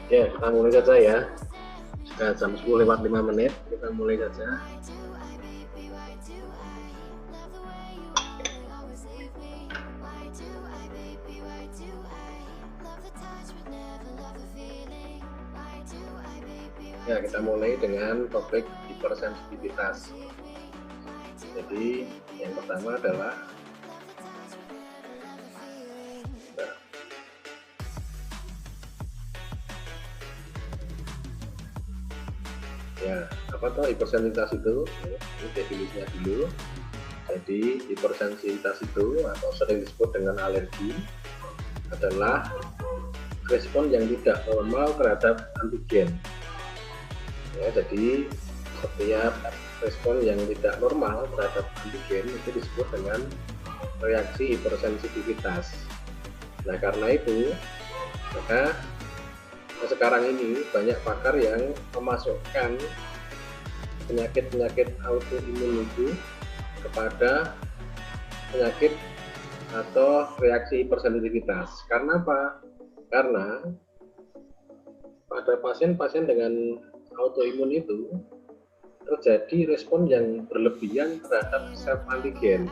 Ya, kita mulai saja ya. Sudah jam 10:05, kita mulai saja. Ya, kita mulai dengan topik hipersensitivitas. Jadi, yang pertama adalah ya, apa tuh hipersensitivitas itu? Ini definisinya dulu. Jadi hipersensitivitas itu atau sering disebut dengan alergi adalah respon yang tidak normal terhadap antigen. Ya, jadi setiap respon yang tidak normal terhadap antigen itu disebut dengan reaksi hipersensitivitas. Nah, karena itu maka sekarang ini banyak pakar yang memasukkan penyakit-penyakit autoimun itu kepada penyakit atau reaksi hipersensitivitas. Karena apa? Karena pada pasien-pasien dengan autoimun itu terjadi respon yang berlebihan terhadap self antigen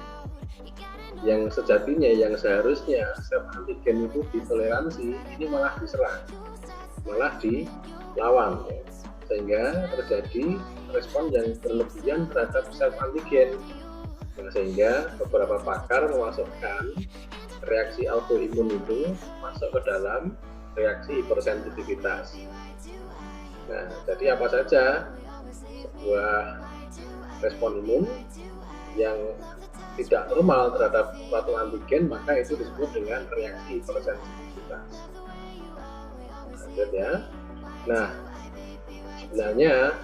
yang sejatinya, yang seharusnya self antigen itu ditoleransi, ini malah diserang, malah dilawan, ya. Sehingga terjadi respon yang berlebihan terhadap self antigen. Nah, sehingga beberapa pakar memasukkan reaksi autoimun itu masuk ke dalam reaksi hipersensitivitas. Nah, jadi apa saja sebuah respon imun yang tidak normal terhadap suatu antigen, maka itu disebut dengan reaksi hipersensitivitas. Lanjut ya. Nah, sebenarnya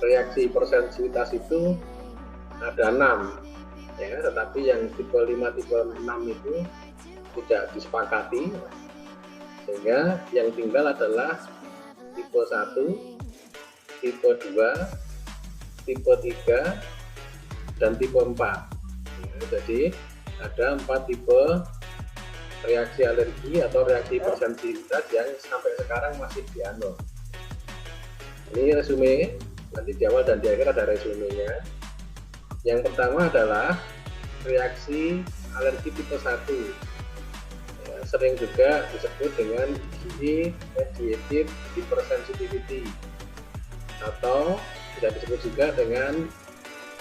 reaksi hipersensitivitas itu ada 6 ya, tetapi yang tipe 5, tipe 6 itu tidak disepakati, sehingga yang tinggal adalah tipe 1, tipe 2, tipe 3, dan tipe 4 ya, jadi ada 4 tipe reaksi alergi atau reaksi hipersensitivitas yang sampai sekarang masih dianut. Ini resume, nanti di awal dan di akhir ada resumenya. Yang pertama adalah reaksi alergi tipe 1 ya, sering juga disebut dengan IgE mediated hypersensitivity atau bisa disebut juga dengan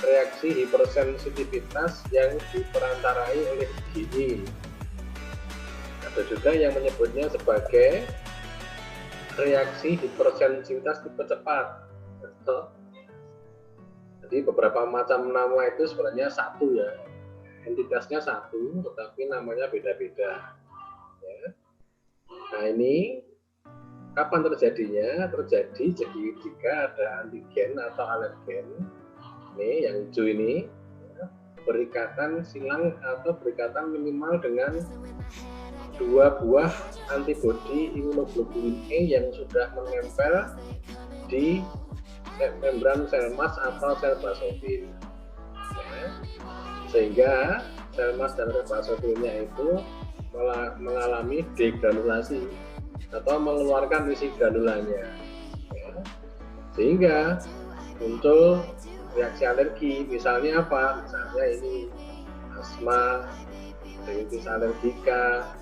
reaksi hipersensitivitas yang diperantarai oleh IgE. Ada juga yang menyebutnya sebagai reaksi hipersensitivitas tipe cepat. Jadi beberapa macam nama itu sebenarnya satu ya, entitasnya satu, tetapi namanya beda-beda. Ya. Nah, ini kapan terjadinya? Terjadi jika ada antigen atau alergen, ini yang hijau ini, ya, berikatan silang atau berikatan minimal dengan 2 buah antibodi imunoglobulin E yang sudah menempel di membran sel mas atau sel basofil, ya. Sehingga sel mas dan sel basofilnya itu mengalami degranulasi atau mengeluarkan isi granulanya, ya. Sehingga muncul reaksi alergi. Misalnya apa? Misalnya ini asma, rinitis alergika,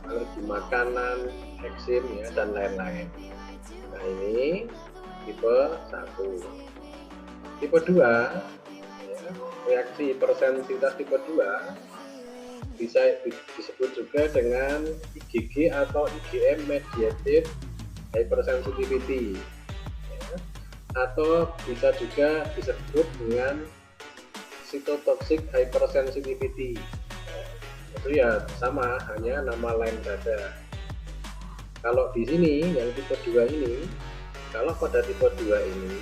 alergi makanan, eksim, ya, dan lain-lain. Nah, ini tipe 1. Tipe 2 ya, reaksi hipersensitivitas tipe 2 bisa disebut juga dengan IgG atau IgM mediated hypersensitivity ya, atau bisa juga disebut dengan cytotoxic hypersensitivity ya, itu ya sama, hanya nama lain saja. Kalau di sini yang tipe 2 ini, kalau pada tipe 2 ini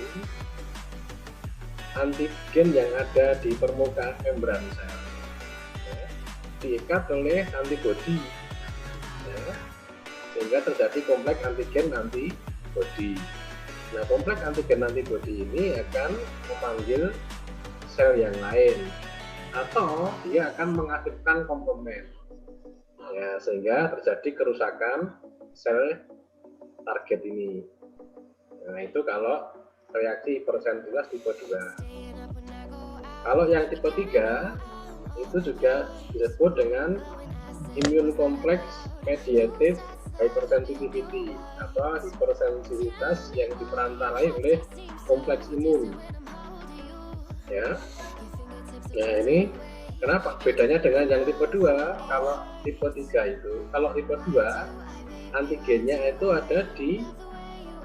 antigen yang ada di permukaan membran sel ya, diikat oleh antibodi ya, sehingga terjadi kompleks antigen antibodi. Nah, kompleks antigen antibodi ini akan memanggil sel yang lain atau dia akan mengaktifkan komplement, ya, sehingga terjadi kerusakan sel target ini. Nah, itu kalau reaksi hipersensitivitas tipe 2. Kalau yang tipe 3 itu juga disebut dengan immune complex mediated hypersensitivity atau hipersensitivitas yang diperantarai oleh kompleks imun. Ya. Nah, ini kenapa bedanya dengan yang tipe 2? Kalau tipe 3 itu, kalau tipe 2 antigennya itu ada di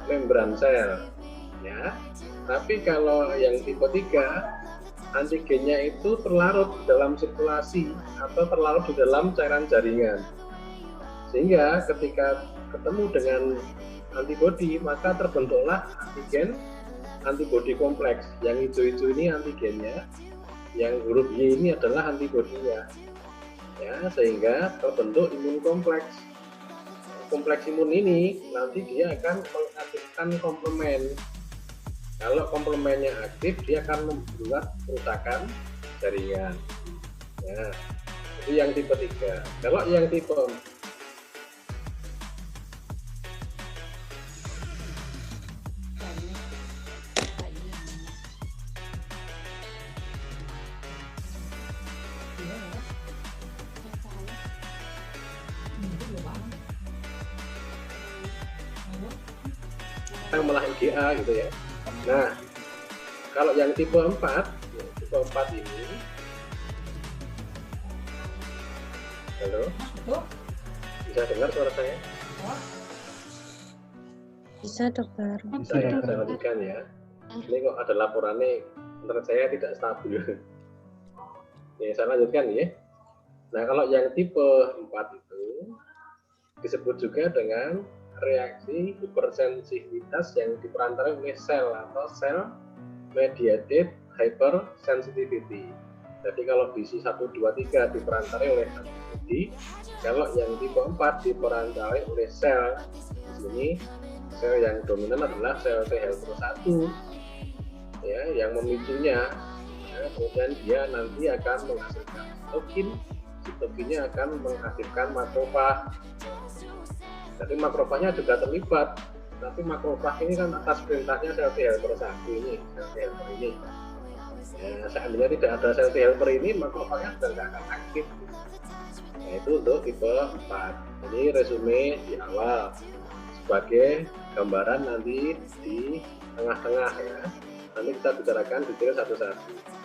membran sel, ya. Tapi kalau yang tipe 3 antigennya itu terlarut dalam sirkulasi atau terlarut di dalam cairan jaringan. Sehingga ketika ketemu dengan antibodi, maka terbentuklah antigen antibodi kompleks. Yang hijau-hijau ini antigennya, yang huruf Y ini adalah antibodinya. Ya, sehingga terbentuk imun kompleks. Kompleks imun ini nanti dia akan mengaktifkan komplement. Kalau komplemennya aktif, dia akan membuat kerusakan jaringan. Ya, itu yang tipe 3. Kalau yang tipe malah IgA gitu ya. Nah, kalau yang tipe 4 ini, halo, bisa dengar suara saya? Bisa, dokter. Bisa ya, saya lanjutkan ya. Ini kok ada laporannya, internet saya tidak stabil. Ya, saya lanjutkan ya. Nah, kalau yang tipe 4 itu disebut juga dengan reaksi hipersensitivitas yang diperantarai oleh sel atau sel mediated hypersensitivity. Jadi kalau BC 1, 2, 3 diperantarai oleh antibodi, kalau yang tipe 4 diperantarai oleh sel. Di sini sel yang dominan adalah sel T helper 1, ya, yang memicunya. Ya, kemudian dia nanti akan menghasilkan sitokin, sitokinnya akan mengaktifkan makrofag. Jadi makrofagnya juga terlibat, tapi makrofag ini kan atas perintahnya sel T helper 1 ini, sel T helper ini. Ya, seandainya tidak ada sel T helper ini, makrofagnya sudah tidak akan aktif. Nah, itu untuk tipe 4. Ini resume di awal sebagai gambaran nanti di tengah-tengah ya. Nanti kita bicarakan detail satu-satu.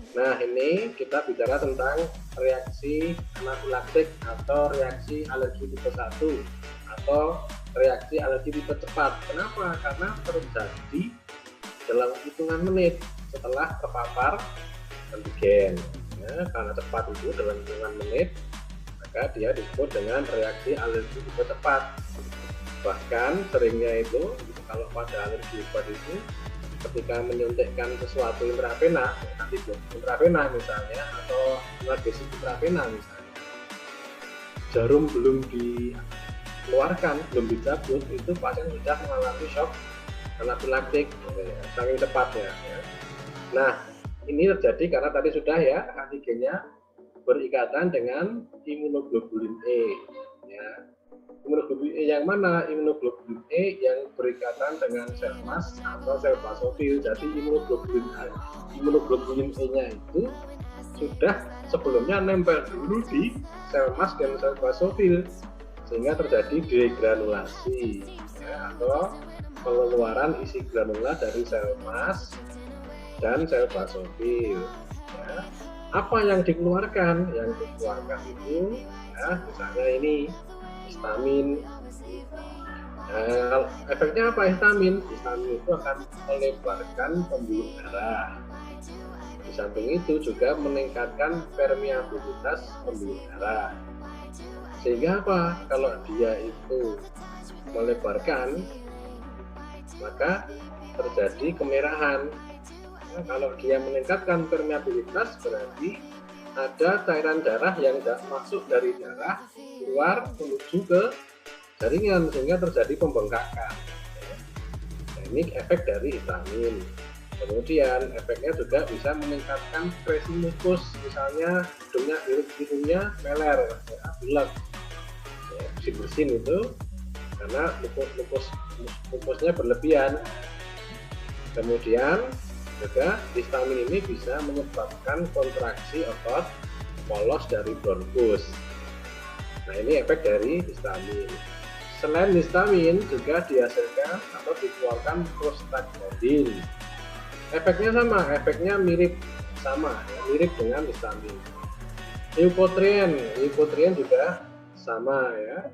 Nah, ini kita bicara tentang reaksi anafilaktik atau reaksi alergi tipe 1 atau reaksi alergi tipe cepat. Kenapa? Karena terjadi dalam hitungan menit setelah terpapar antigen. Ya, karena cepat itu dalam hitungan menit, maka dia disebut dengan reaksi alergi tipe cepat. Bahkan seringnya itu, kalau pada alergi cepat itu, ketika menyuntikkan sesuatu intravena, antibiotik intravena misalnya, atau analgesia intravena misalnya, jarum belum dikeluarkan, belum dicabut, itu pasien sudah mengalami shock anafilaktik, saking cepatnya. Ya. Nah, ini terjadi karena tadi sudah ya, antigennya berikatan dengan imunoglobulin E. Ya. Imunoglobulin E yang mana? Imunoglobulin E yang berikatan dengan sel mas atau sel basofil. Jadi imunoglobulin E-nya itu sudah sebelumnya nempel dulu di sel mas dan sel basofil, sehingga terjadi degranulasi ya, atau pengeluaran isi granula dari sel mas dan sel basofil. Ya. Apa yang dikeluarkan? Yang dikeluarkan itu ya, misalnya ini histamin. Nah, efeknya apa histamin? Histamin itu akan melebarkan pembuluh darah. Di samping itu juga meningkatkan permeabilitas pembuluh darah. Sehingga apa? Kalau dia itu melebarkan, maka terjadi kemerahan. Nah, kalau dia meningkatkan permeabilitas, berarti ada cairan darah yang masuk dari darah keluar menuju ke jaringan sehingga terjadi pembengkakan. Nah, ini efek dari histamin. Kemudian efeknya juga bisa meningkatkan sekresi mukus, misalnya hidungnya meler, ya, bulat, ya, bersin itu karena mukusnya berlebihan. Kemudian juga histamin ini bisa menyebabkan kontraksi otot polos dari bronkus. Nah, ini efek dari histamin. Selain histamin juga dihasilkan atau dikeluarkan prostaglandin. Efeknya sama, efeknya mirip dengan histamin. Leukotrien juga sama ya.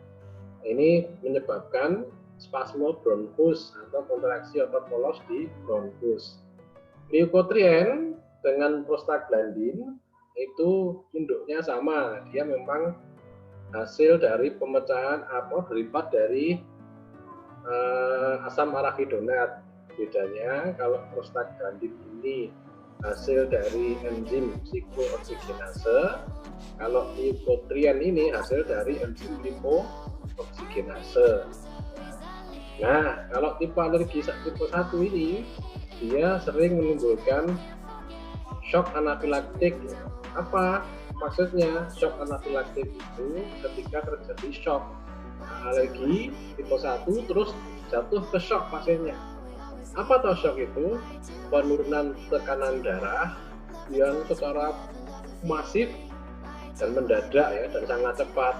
Ini menyebabkan spasmo bronkus atau kontraksi otot polos di bronkus. Leukotrien dengan prostaglandin itu induknya sama, dia memang hasil dari pemecahan derivat dari asam arachidonat. Bedanya kalau prostaglandin ini hasil dari enzim siklooksidgenase, kalau leukotrien ini hasil dari enzim lipooksidgenase. Nah, kalau tipe alergi tipe 1 ini dia sering menimbulkan shock anafilaktik. Apa maksudnya shock anafilaktik itu? Ketika terjadi shock alergi tipe 1 terus jatuh ke shock pasiennya. Apa toh shock itu? Penurunan tekanan darah yang secara masif dan mendadak ya, dan sangat cepat,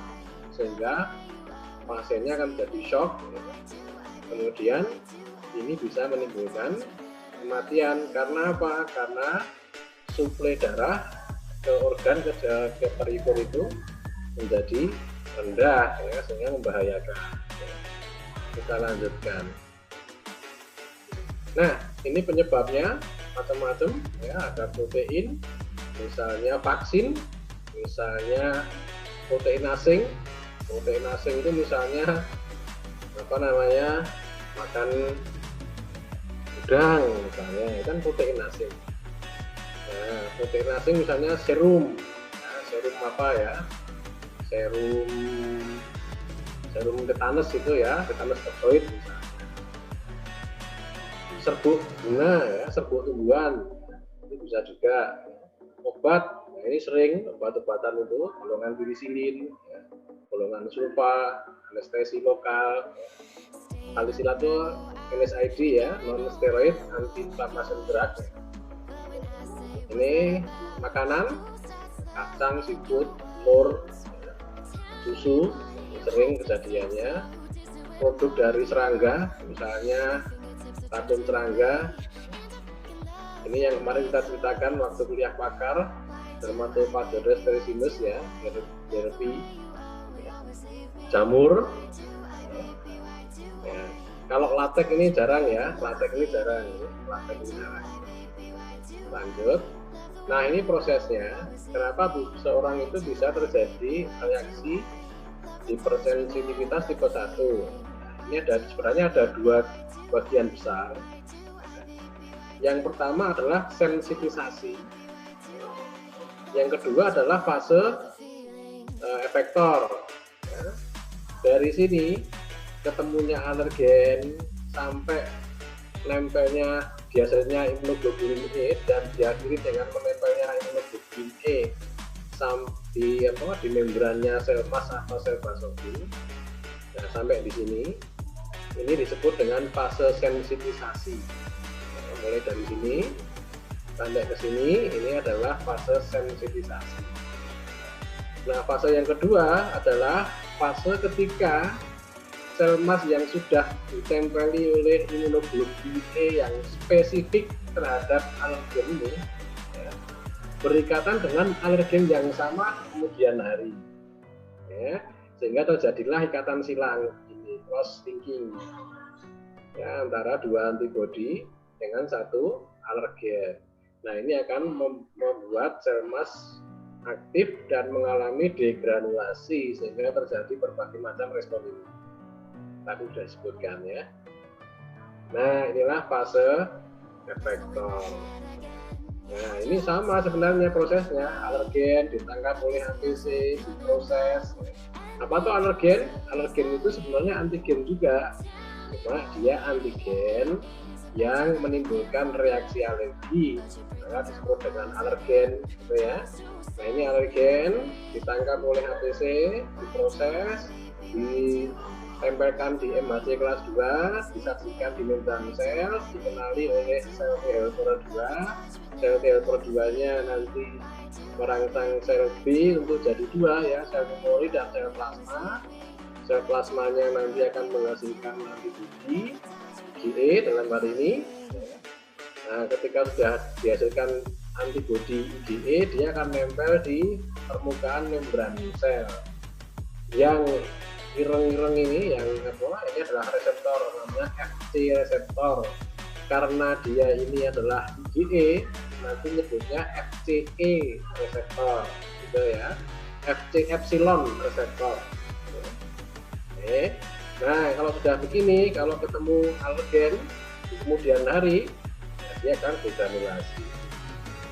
sehingga pasiennya akan jadi shock. Kemudian ini bisa menimbulkan kematian. Karena apa? Karena suplai darah ke organ ke perifer itu menjadi rendah ya, sehingga membahayakan. Kita lanjutkan. Nah, ini penyebabnya macam-macam ya, ada protein, misalnya vaksin, misalnya protein asing. Protein asing itu misalnya makan udang misalnya, kan protein asing. Nah, protein asing misalnya serum, ya, serum apa ya? Serum tetanus itu ya, tetanus toxoid misalnya. Serbuk bunga ya, serbuk tumbuhan, ini bisa juga. Obat, nah ini sering obat-obatan itu golongan penisilin, ya, golongan sulfa, anestesi lokal, salisilat itu NSAID ya, non steroid anti-inflammation drug. Ini makanan, kacang, seafood, telur, susu, sering kejadiannya. Produk dari serangga, misalnya racun serangga. Ini yang kemarin kita ceritakan waktu kuliah pakar, Dermatophagodes teresimus ya, DRP, jamur. Ya. Kalau latek ini jarang ya, latek ini jarang. Lanjut. Nah, ini prosesnya. Kenapa seorang itu bisa terjadi reaksi hipersensitivitas tipe 1? Ini sebenarnya ada dua bagian besar. Yang pertama adalah sensitisasi. Yang kedua adalah fase efektor. Ya. Dari sini ketemunya alergen sampai nempelnya biasanya imunoglobulin E dan diakhiri dengan menempelnya imunoglobulin E di membrannya sel mas atau sel basofil. Nah, sampai di sini ini disebut dengan fase sensitisasi. Nah, mulai dari sini sampai ke sini ini adalah fase sensitisasi. Nah, fase yang kedua adalah fase ketika sel mas yang sudah ditempeli oleh imunoglobulin E yang spesifik terhadap alergen ini ya, berikatan dengan alergen yang sama kemudian hari ya, sehingga terjadilah ikatan silang ini, cross linking ya, antara dua antibodi dengan satu alergen. Nah, ini akan membuat sel mas aktif dan mengalami degranulasi sehingga terjadi berbagai macam respon ini. Tadi sudah disebutkan ya. Nah, inilah fase efektor. Nah, ini sama sebenarnya prosesnya, alergen ditangkap oleh HPC, diproses. Apa tuh alergen? Alergen itu sebenarnya antigen juga, cuma dia antigen yang menimbulkan reaksi alergi, maka disebut dengan alergen, gitu ya. Nah, ini alergen ditangkap oleh HPC, diproses, ditempelkan di MHC kelas 2, disaksikan di membran sel, dikenali oleh sel T helper 2. Sel T helper 2-nya nanti merangsang sel B untuk jadi 2 ya, sel memori dan sel plasma. Sel plasmanya nanti akan menghasilkan antibodi IgE dalam hal ini. Nah, ketika sudah dihasilkan antibodi IgE, dia akan nempel di permukaan membran sel. Yang ireng-ireng ini, yang ini adalah reseptor, namanya Fc reseptor. Karena dia ini adalah IgE, nanti nyebutnya FCE reseptor, gitu ya. FC epsilon reseptor. Oke. Nah, kalau sudah begini, kalau ketemu alergen di kemudian hari, dia akan degranulasi.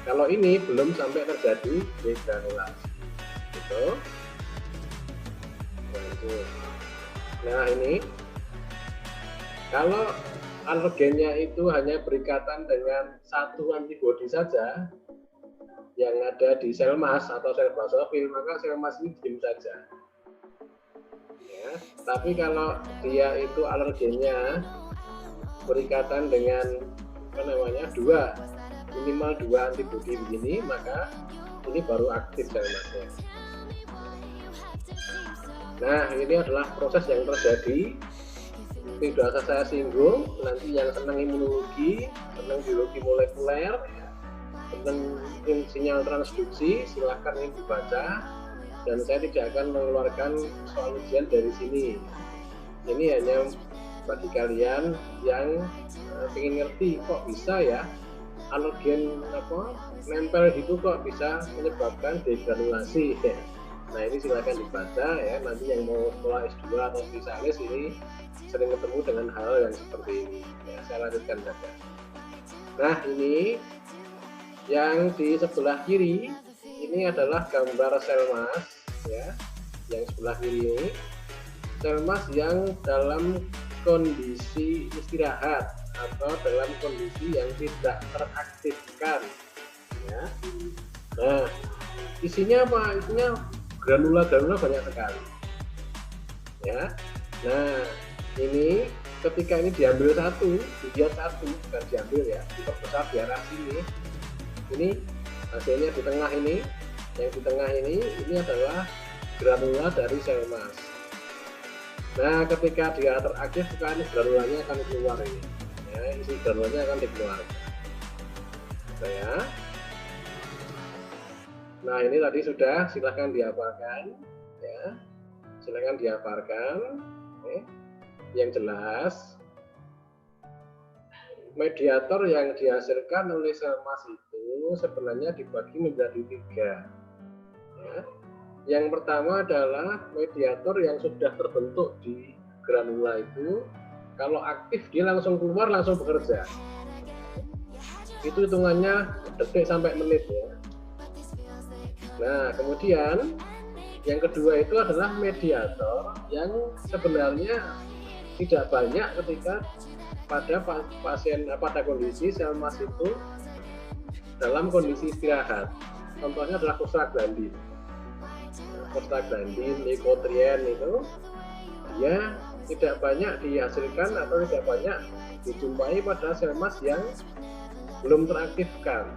Kalau ini belum sampai terjadi degranulasi, gitu. Nah, ini kalau alergennya itu hanya berikatan dengan satu antibodi saja yang ada di sel mas atau sel basofil, maka sel mas ini diam saja. Ya, tapi kalau dia itu alergennya berikatan dengan minimal dua antibodi begini, maka ini baru aktif sel masnya. Nah, ini adalah proses yang terjadi. Tidak usah saya singgung, nanti yang senang imunologi, senang biologi molekuler, senang sinyal transduksi, silahkan ini dibaca. Dan saya tidak akan mengeluarkan soal ujian dari sini. Ini hanya bagi kalian yang ingin ngerti, kok bisa ya alergen nempel gitu kok bisa menyebabkan degranulasi. Nah, ini silahkan dibaca ya. Nanti yang mau sekolah S2 atau spesialis ini sering ketemu dengan hal yang seperti ini. Ya, saya lanjutkan saja. Nah, ini yang di sebelah kiri ini adalah gambar sel mas ya. Yang sebelah kiri ini sel mas yang dalam kondisi istirahat atau dalam kondisi yang tidak teraktifkan ya. Nah, isinya apa? Isinya granula banyak sekali ya. Nah, ini ketika ini diambil satu, dilihat satu, bukan diambil ya, diperbesar di arah sini. Ini hasilnya di tengah ini, yang di tengah ini adalah granula dari sel mas. Nah, ketika dia teraktif, maka ini granulanya akan keluar ini. Ya, isi granulanya akan dikeluarkan. Ya. Nah, ini tadi sudah, silahkan dihafalkan. Ya, silahkan dihafalkan. Oke. Yang jelas, mediator yang dihasilkan oleh sel mas itu sebenarnya dibagi menjadi 3. Ya. Yang pertama adalah mediator yang sudah terbentuk di granula itu, kalau aktif dia langsung keluar, langsung bekerja. Itu hitungannya detik sampai menit ya. Nah, kemudian yang kedua itu adalah mediator yang sebenarnya tidak banyak ketika pada kondisi sel mas itu dalam kondisi istirahat. Contohnya adalah prostaglandin, leukotrien itu dia tidak banyak dihasilkan atau tidak banyak dijumpai pada sel mas yang belum teraktifkan.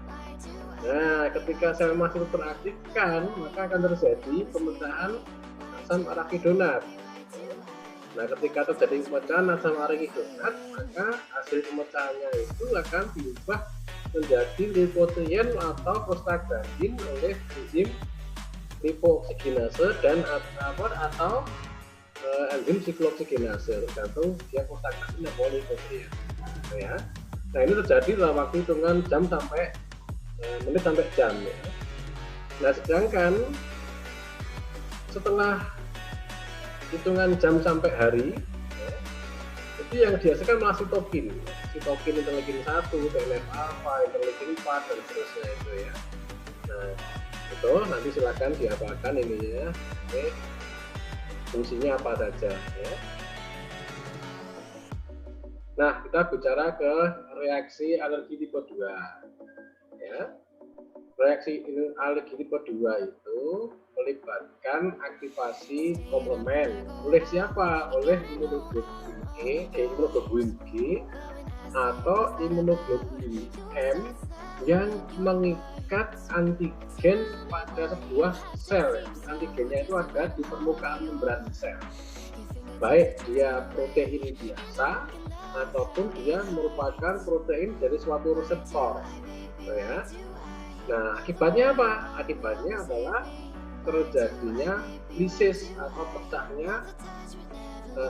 Nah, ketika sel mas itu teraktifkan, maka akan terjadi pemecahan asam arachidonat. Nah, ketika terjadi pemecahan asam arachidonat, maka hasil pemecahannya itu akan diubah menjadi leukotrien atau prostaglandin oleh enzim lipooksigenase dan atau enzim sikloksigenase, tergantung dia prostaglandin atau leukotrien. Ya. Nah, ini terjadi dalam waktu hitungan jam sampai menit sampai jam ya. Nah, sedangkan setelah hitungan jam sampai hari ya, itu yang dihasilkan malah sitokin interleukin 1, TNF alpha, interleukin 4 dan seterusnya itu ya. Nah itu nanti silakan dihafalkan ininya. Oke, fungsinya apa saja ya. Nah kita bicara ke reaksi alergi tipe 2 ya. Reaksi alergi tipe 2 itu melibatkan aktivasi komplement oleh siapa? Oleh imunoglobulin G atau imunoglobulin M yang mengikat antigen pada sebuah sel. Antigennya itu ada di permukaan membran sel. Baik dia protein biasa ataupun dia merupakan protein dari suatu reseptor. Ya. Nah, akibatnya apa? Akibatnya adalah terjadinya lisis atau pecahnya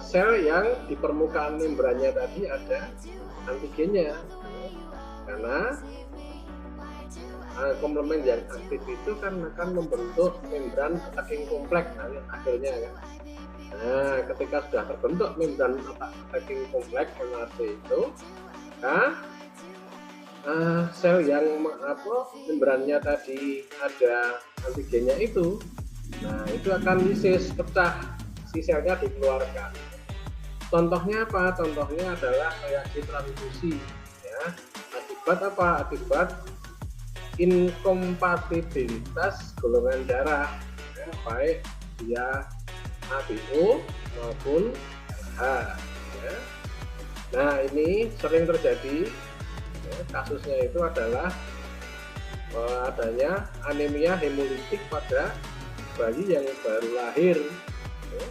sel yang di permukaan membrannya tadi ada antigennya. Karena komplement yang aktif itu kan akan membentuk membran attacking kompleks akhirnya kan. Nah, ketika sudah terbentuk membran attacking kompleks MAC itu, nah sel yang membrannya tadi ada antigennya itu, nah itu akan lisis, pecah, si selnya dikeluarkan. Contohnya apa? Contohnya adalah reaksi transfusi ya. Akibat apa? Akibat inkompatibilitas golongan darah ya, baik dia ABO maupun LH ya. Nah ini sering terjadi ya, kasusnya itu adalah adanya anemia hemolitik pada bayi yang baru lahir ya.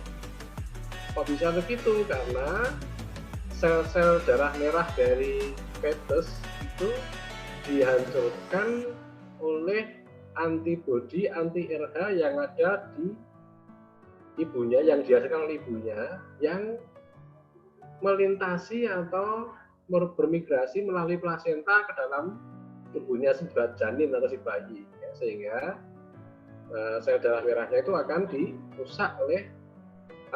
Kok bisa begitu? Karena sel-sel darah merah dari fetus itu dihancurkan oleh antibodi anti-RH yang ada di ibunya, yang dihasilkan oleh ibunya, yang melintasi atau bermigrasi melalui plasenta ke dalam tubuhnya si janin atau si bayi ya, sehingga sel darah merahnya itu akan dirusak oleh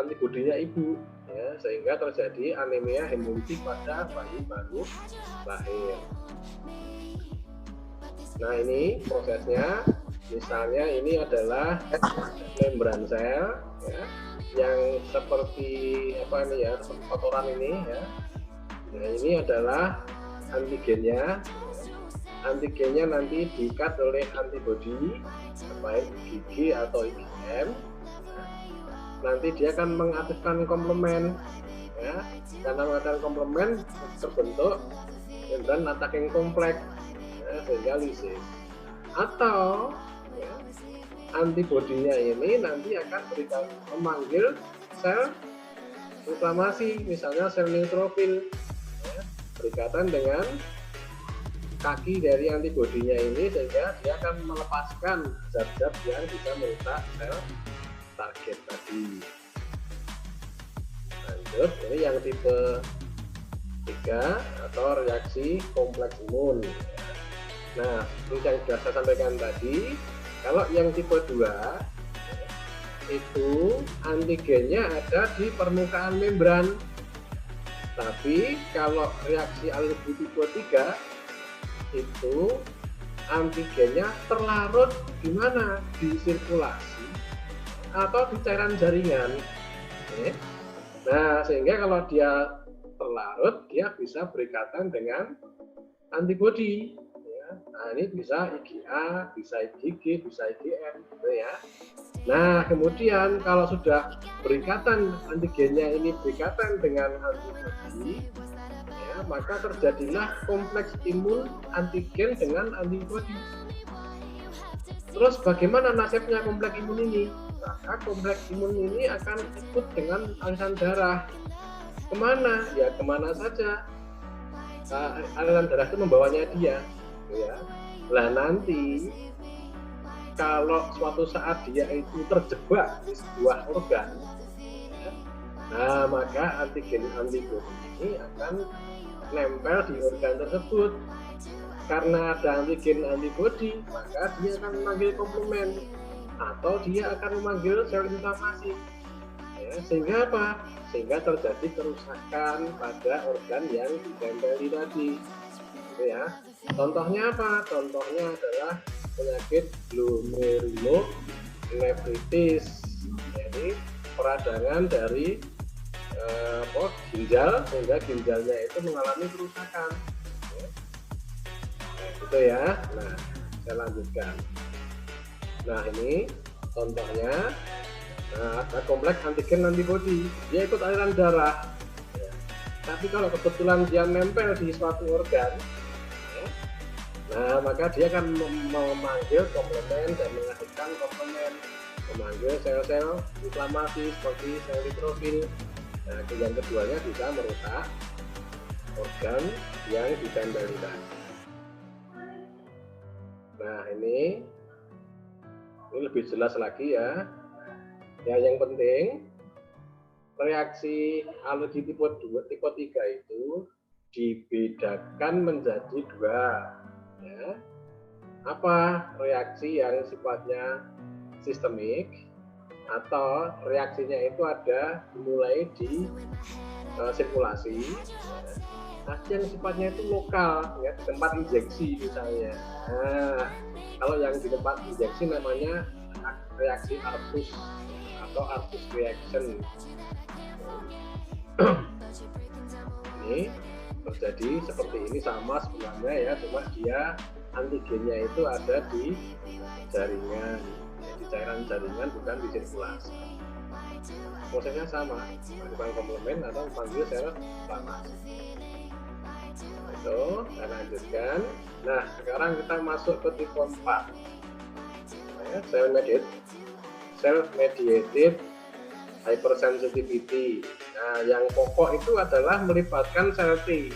antibodinya ibu ya, sehingga terjadi anemia hemolitik pada bayi baru lahir. Nah ini prosesnya, misalnya ini adalah membran sel ya, yang seperti apa ini ya, seperti kotoran ini ya. Nah ini adalah antigennya. Antigennya nanti diikat oleh antibodi baik IgG atau IgM. Nanti dia akan mengaktifkan komplement ya. Karena mengaktifkan komplement terbentuk membran attacking kompleks ya, sehingga lisis. Atau ya, antibodinya ini nanti akan memanggil sel inflamasi, misalnya sel neutrofil ya, berikatan dengan kaki dari antibodinya ini, sehingga dia akan melepaskan zat-zat yang bisa merusak sel target tadi. Lanjut, ini yang tipe 3 atau reaksi kompleks imun. Nah, seperti yang sudah saya sampaikan tadi, kalau yang tipe 2 itu antigennya ada di permukaan membran. Tapi kalau reaksi alergi tipe 3 itu antigennya terlarut di mana? Di sirkulasi atau di cairan jaringan. Nah, sehingga kalau dia terlarut, dia bisa berikatan dengan antibodi. Nah, ini bisa IgA, bisa IgG, bisa IgM, gitu ya. Nah, kemudian kalau sudah berikatan, antigennya ini berikatan dengan antibodi, ya, maka terjadilah kompleks imun antigen dengan antibodi. Terus bagaimana nasibnya kompleks imun ini? Maka kompleks imun ini akan ikut dengan aliran darah. Kemana? Ya kemana saja. Nah, aliran darah itu membawanya dia. Ya. Lah nanti kalau suatu saat dia itu terjebak di sebuah organ, ya, nah maka antigen antibodi ini akan nempel di organ tersebut. Karena ada antigen antibodi, maka dia akan memanggil komplement atau dia akan memanggil sel inflamasi. ya, sehingga apa? Sehingga terjadi kerusakan pada organ yang ditempeli tadi, gitu ya. Contohnya apa? Contohnya adalah penyakit glomerulonefritis, jadi peradangan dari ginjal, sehingga ginjalnya itu mengalami kerusakan, ya. Nah, gitu ya. Nah, saya lanjutkan. Nah, ini contohnya. Nah, ada kompleks antigen antibodi, dia ikut aliran darah, ya. Tapi kalau kebetulan dia nempel di suatu organ, ya, nah maka dia akan memanggil komplement dan menghasilkan komplement, memanggil sel-sel inflamasi seperti sel neutrofil. Nah, yang keduanya bisa merusak organ yang ditempeli tadi. Nah, ini lebih jelas lagi ya. Ya, yang penting reaksi alergi tipe 2, tipe 3 itu dibedakan menjadi dua, ya. Apa reaksi yang sifatnya sistemik atau reaksinya itu ada dimulai di sirkulasi, ya. Yang sifatnya itu lokal, ya, di tempat injeksi misalnya. Nah, kalau yang di tempat injeksi namanya reaksi Artus atau Artus reaction. Ini terjadi seperti ini sama sebenarnya ya, cuma dia antigennya itu ada di jaringan, ya, di cairan jaringan, bukan di sirkulasi. Prosesnya sama, menyebabkan komplement atau memanggil sel inflamasi. Itu saya lanjutkan. Nah, sekarang kita masuk ke tipe 4, ya, self-mediated hypersensitivity. Nah, yang pokok itu adalah melibatkan sel T.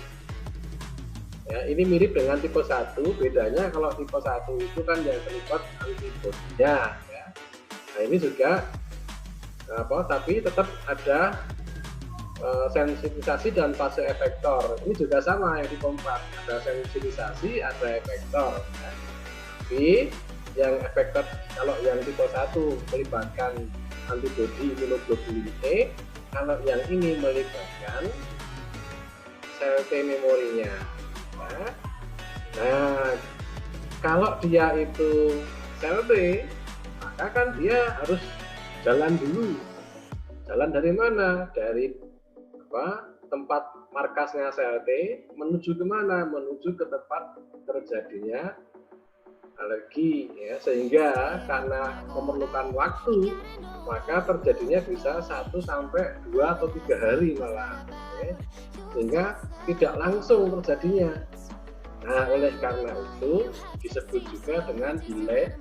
Ya, ini mirip dengan tipe 1, bedanya kalau tipe 1 itu kan yang terlibat antibodinya, ya. Nah, ini juga tapi tetap ada sensitisasi dan fase efektor. Ini juga sama yang tipe 4, ada sensitisasi, ada efektor, ya. Tapi yang efektor kalau yang tipe 1 melibatkan antibodi imunoglobulin E, kalau yang ini melibatkan sel T memorinya, ya. Nah, kalau dia itu sel T, maka kan dia harus jalan dulu. Jalan dari mana? Dari tempat markasnya sel T menuju ke mana? Menuju ke tempat terjadinya alergi, ya, sehingga karena memerlukan waktu, maka terjadinya bisa 1 sampai 2 atau 3 hari malah, ya, sehingga tidak langsung terjadinya. Nah, oleh karena itu disebut juga dengan delayed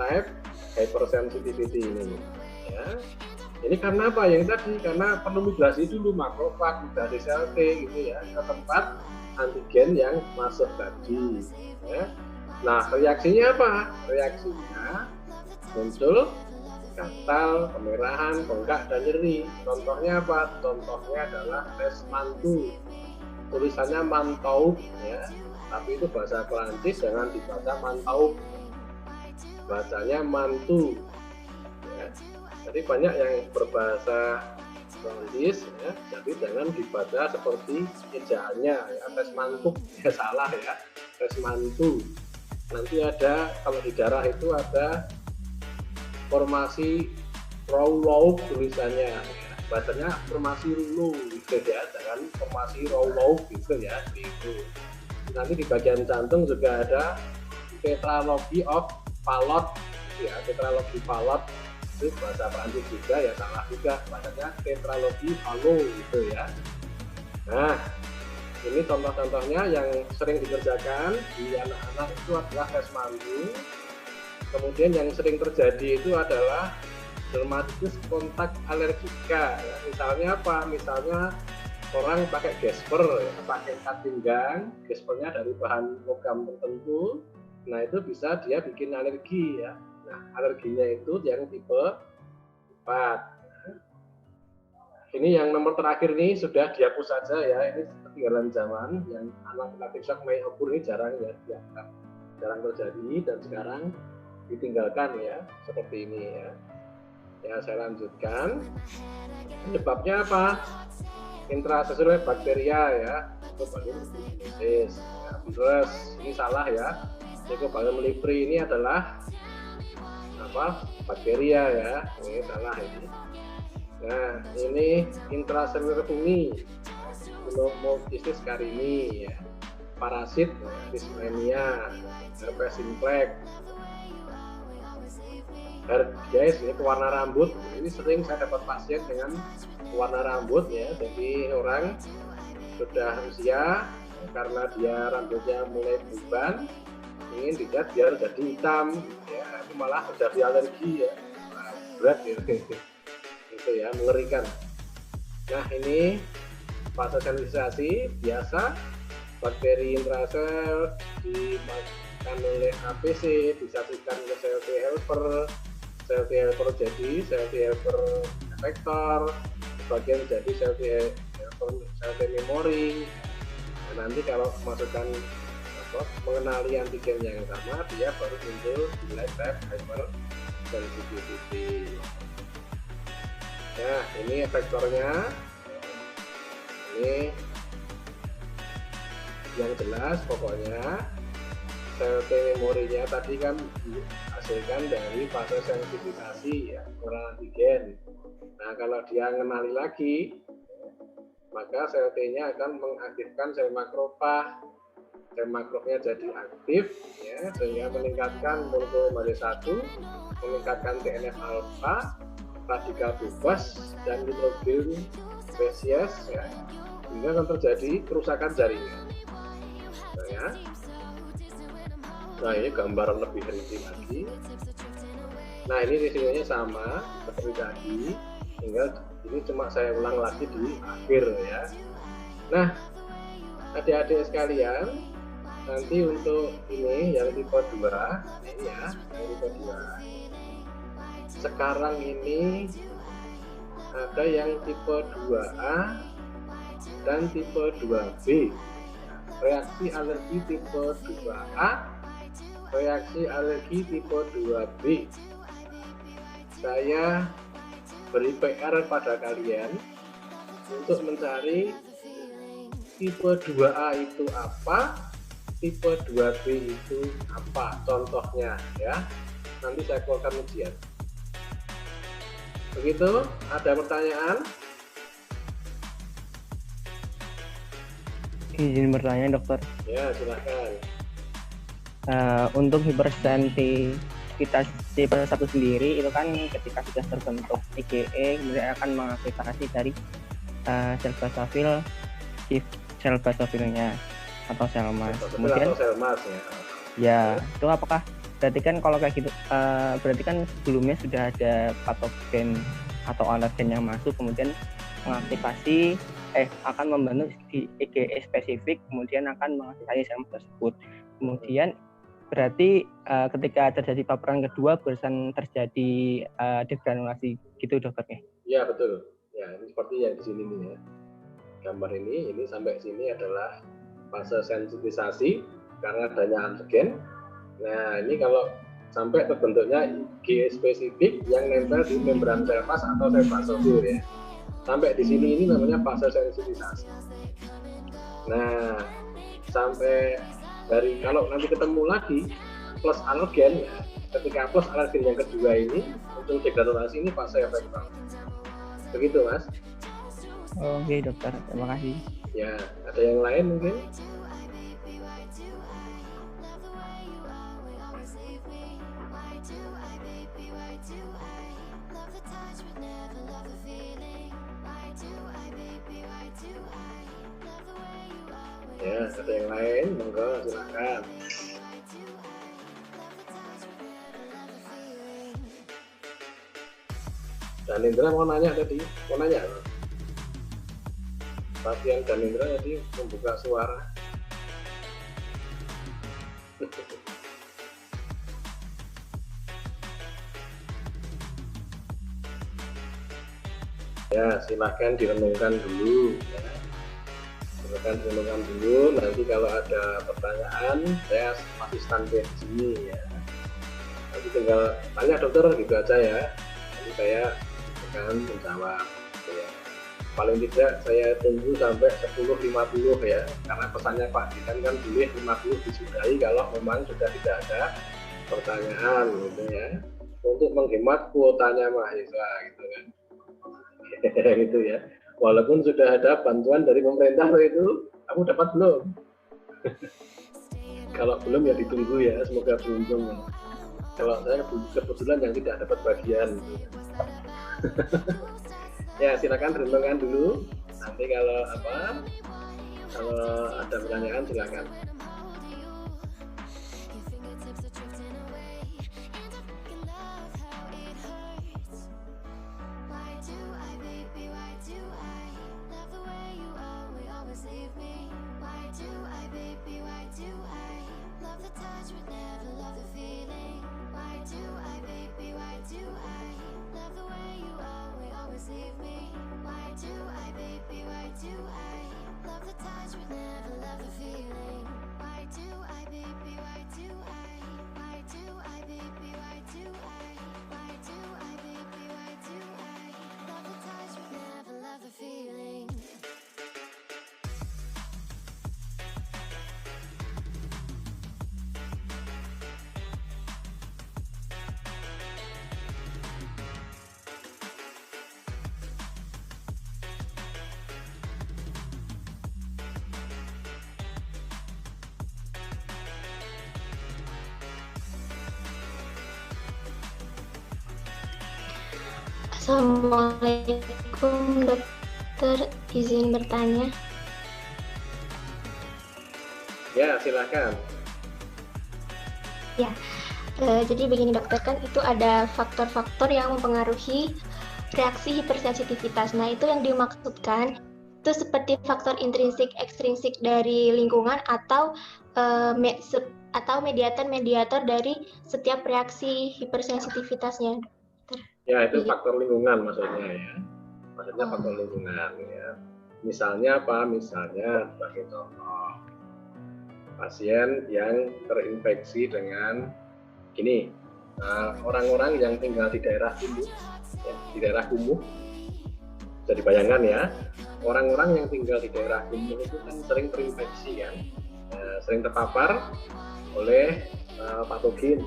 type hypersensitivity ini, ya. Ini karena apa? Yang tadi karena perlu migrasi dulu makrofag dari sel T gitu ya ke tempat antigen yang masuk tadi, ya. Nah, reaksinya apa? Reaksinya muncul gatal, kemerahan, bengkak, dan nyeri. Contohnya apa? Contohnya adalah tes mantu. Tulisannya mantaub, ya. Tapi itu bahasa Perancis, jangan dibaca mantaub. Bacanya mantu, ya. Jadi banyak yang berbahasa Perancis, ya. Jadi jangan dibaca seperti ejaannya, ya. Tes mantuk, ya salah ya. Tes mantu. Nanti ada, kalau di darah itu ada formasi Rowlaug tulisannya, ya. Bacanya formasi Rulu gitu ya, jangan formasi Rowlaug gitu ya, gitu. Nanti di bagian jantung juga ada tetralogy of Fallot, ya, tetralogy Fallot itu bahasa Prancis juga ya, salah juga, bacanya tetralogy Fallot gitu ya. Nah, ini contoh-contohnya yang sering dikerjakan di anak-anak itu adalah tes mantu. Kemudian yang sering terjadi itu adalah dermatitis kontak alergika. Ya, misalnya apa? Misalnya orang pakai gesper, ya, pakai ikat pinggang, gespernya dari bahan logam tertentu. Nah, itu bisa dia bikin alergi, ya. Nah, alerginya itu yang tipe 4. Ini yang nomor terakhir ini sudah dihapus saja ya, ini ketinggalan zaman. Yang anaphylactic shock may occur ini jarang ya, jarang terjadi dan sekarang ditinggalkan ya, seperti ini ya. Ya, saya lanjutkan. Penyebabnya apa? Intraseluler bakteria ya, Mycobaculus. Ya, virus ini salah ya. Mycobacterium leprae ini adalah apa? Bakteria ya. Ini salah ini. Nah, ini intraseluler fungi, Pneumocystis carini ya. Parasit, Leishmania, herpes simplex. Guys, ini pewarna rambut. Ini sering saya dapat pasien dengan warna rambut ya, jadi orang sudah usia karena dia rambutnya mulai beruban, ingin dicat biar jadi hitam ya, itu malah terjadi alergi ya. Nah, berat ya. Itu ya, mengerikan. Nah, ini fase sensitasi biasa, bakteri intrasel dimakan oleh APC, disajikan ke sel T helper, sel T helper jadi sel T helper efektor, bagian jadi sel T memori. Nah, nanti kalau masukkan mengenali antigen yang sama, dia baru muncul nilai type hypersensitivity. Nah, ini efektornya. Ini yang jelas pokoknya sel T memorinya tadi kan dihasilkan dari fase sensitisasi ya, pengenalan antigen. Nah, kalau dia mengenali lagi, maka sel T-nya akan mengaktifkan sel makrofag. Sel makrofagnya jadi aktif ya, sehingga meningkatkan monoclonal 1, meningkatkan TNF alpha, radikal bebas dan nitrogen spesies ya, sehingga akan terjadi kerusakan jaringan. Nah, ya. Nah, ini gambaran lebih rinci lagi. Nah, ini risikonya sama seperti tadi, tinggal ini cuma saya ulang lagi di akhir ya. Nah, adik-adik sekalian, nanti untuk ini yang tipe 2 ini ya, yang tipe 2. Sekarang ini ada yang tipe 2A dan tipe 2B. Reaksi alergi tipe 2A, reaksi alergi tipe 2B. Saya beri PR pada kalian untuk mencari tipe 2A itu apa, tipe 2B itu apa, contohnya ya. Nanti saya keluarkan ujian. Begitu, ada pertanyaan? Izin bertanya dokter. Ya, silakan. Untuk hipersensitivitas tipe 1 sendiri itu kan ketika sudah terbentuk IgE kemudian akan mengaktifasi dari sel basofil, sel basofilnya atau sel mas. Kemudian atau sel mas ya. Ya, itu apakah berarti kan kalau kayak gitu berarti kan sebelumnya sudah ada patogen atau alergen yang masuk kemudian mengaktifasi akan membentuk di IgE spesifik kemudian akan mengaktifasi sel tersebut. Kemudian berarti ketika terjadi paparan kedua barusan terjadi degranulasi gitu dokternya? Iya betul. Ya ini seperti yang di sini nih ya. Gambar ini sampai sini adalah fase sensitisasi karena adanya antigen. Nah ini kalau sampai terbentuknya IgE spesifik yang nempel di membran sel mas atau sel basofil ya. Sampai di sini ini namanya fase sensitisasi. Nah sampai dari kalau nanti ketemu lagi plus alergen ya, ketika plus alergen yang kedua ini muncul degranulasi, ini fase efektor. Begitu mas. Oke dokter, terima kasih. Ya, ada yang lain mungkin? Ya, ada yang lain? Monggo, silakan. Dan Indra mau nanya tadi, mau nanya? Pasien Dan Indra tadi membuka suara. Ya, silakan direnungkan dulu. Ya. Silakan direnungkan dulu. Nanti kalau ada pertanyaan, saya masih standby di sini ya. Nanti tinggal tanya dokter gitu aja ya. Jadi saya akan menjawab gitu ya. Paling tidak saya tunggu sampai 10.50 ya, karena pesannya Pak Dinan kan boleh 50 disudahi kalau memang sudah tidak ada pertanyaan gitu ya, untuk menghemat kuotanya mahasiswa gitu kan. Gitu ya, walaupun sudah ada bantuan dari pemerintah itu, kamu dapat belum? Kalau belum ya ditunggu ya, semoga beruntung. Kalau saya kebetulan yang tidak dapat bagian. Ya silakan renungkan dulu. Nanti kalau ada pertanyaan silakan. Assalamualaikum dokter, izin bertanya. Ya silakan. Ya, jadi begini dokter, kan itu ada faktor-faktor yang mempengaruhi reaksi hipersensitivitas. Nah itu yang dimaksudkan itu seperti faktor intrinsik, ekstrinsik dari lingkungan atau mediator-mediator dari setiap reaksi hipersensitivitasnya. Ya itu faktor lingkungan maksudnya ya. Maksudnya faktor lingkungan ya. Misalnya apa? Misalnya sebagai contoh, pasien yang terinfeksi dengan gini, orang-orang yang tinggal di daerah kumuh, ya, di daerah kumuh, bisa dibayangkan ya, orang-orang yang tinggal di daerah kumuh itu kan sering terinfeksi kan, sering terpapar oleh patogen.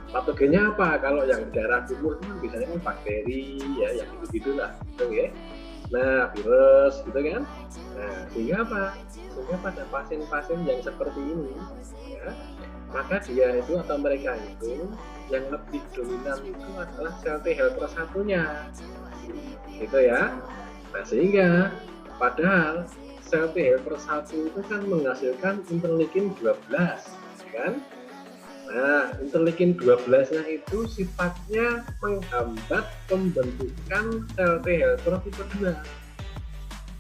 Patogennya apa? Kalau yang di daerah kumuh itu biasanya kan bakteri ya, yang gitu-gitu lah, gitu ya. Nah, virus gitu kan. Nah, sehingga apa? Sehingga pada pasien-pasien yang seperti ini ya, maka dia itu atau mereka itu yang lebih dominan itu adalah sel T helper satunya. Gitu ya. Nah, sehingga padahal sel T helper 1 itu kan menghasilkan interleukin 12, ya kan? Nah, interleukin 12-nya itu sifatnya menghambat pembentukan sel T helper tipe 2.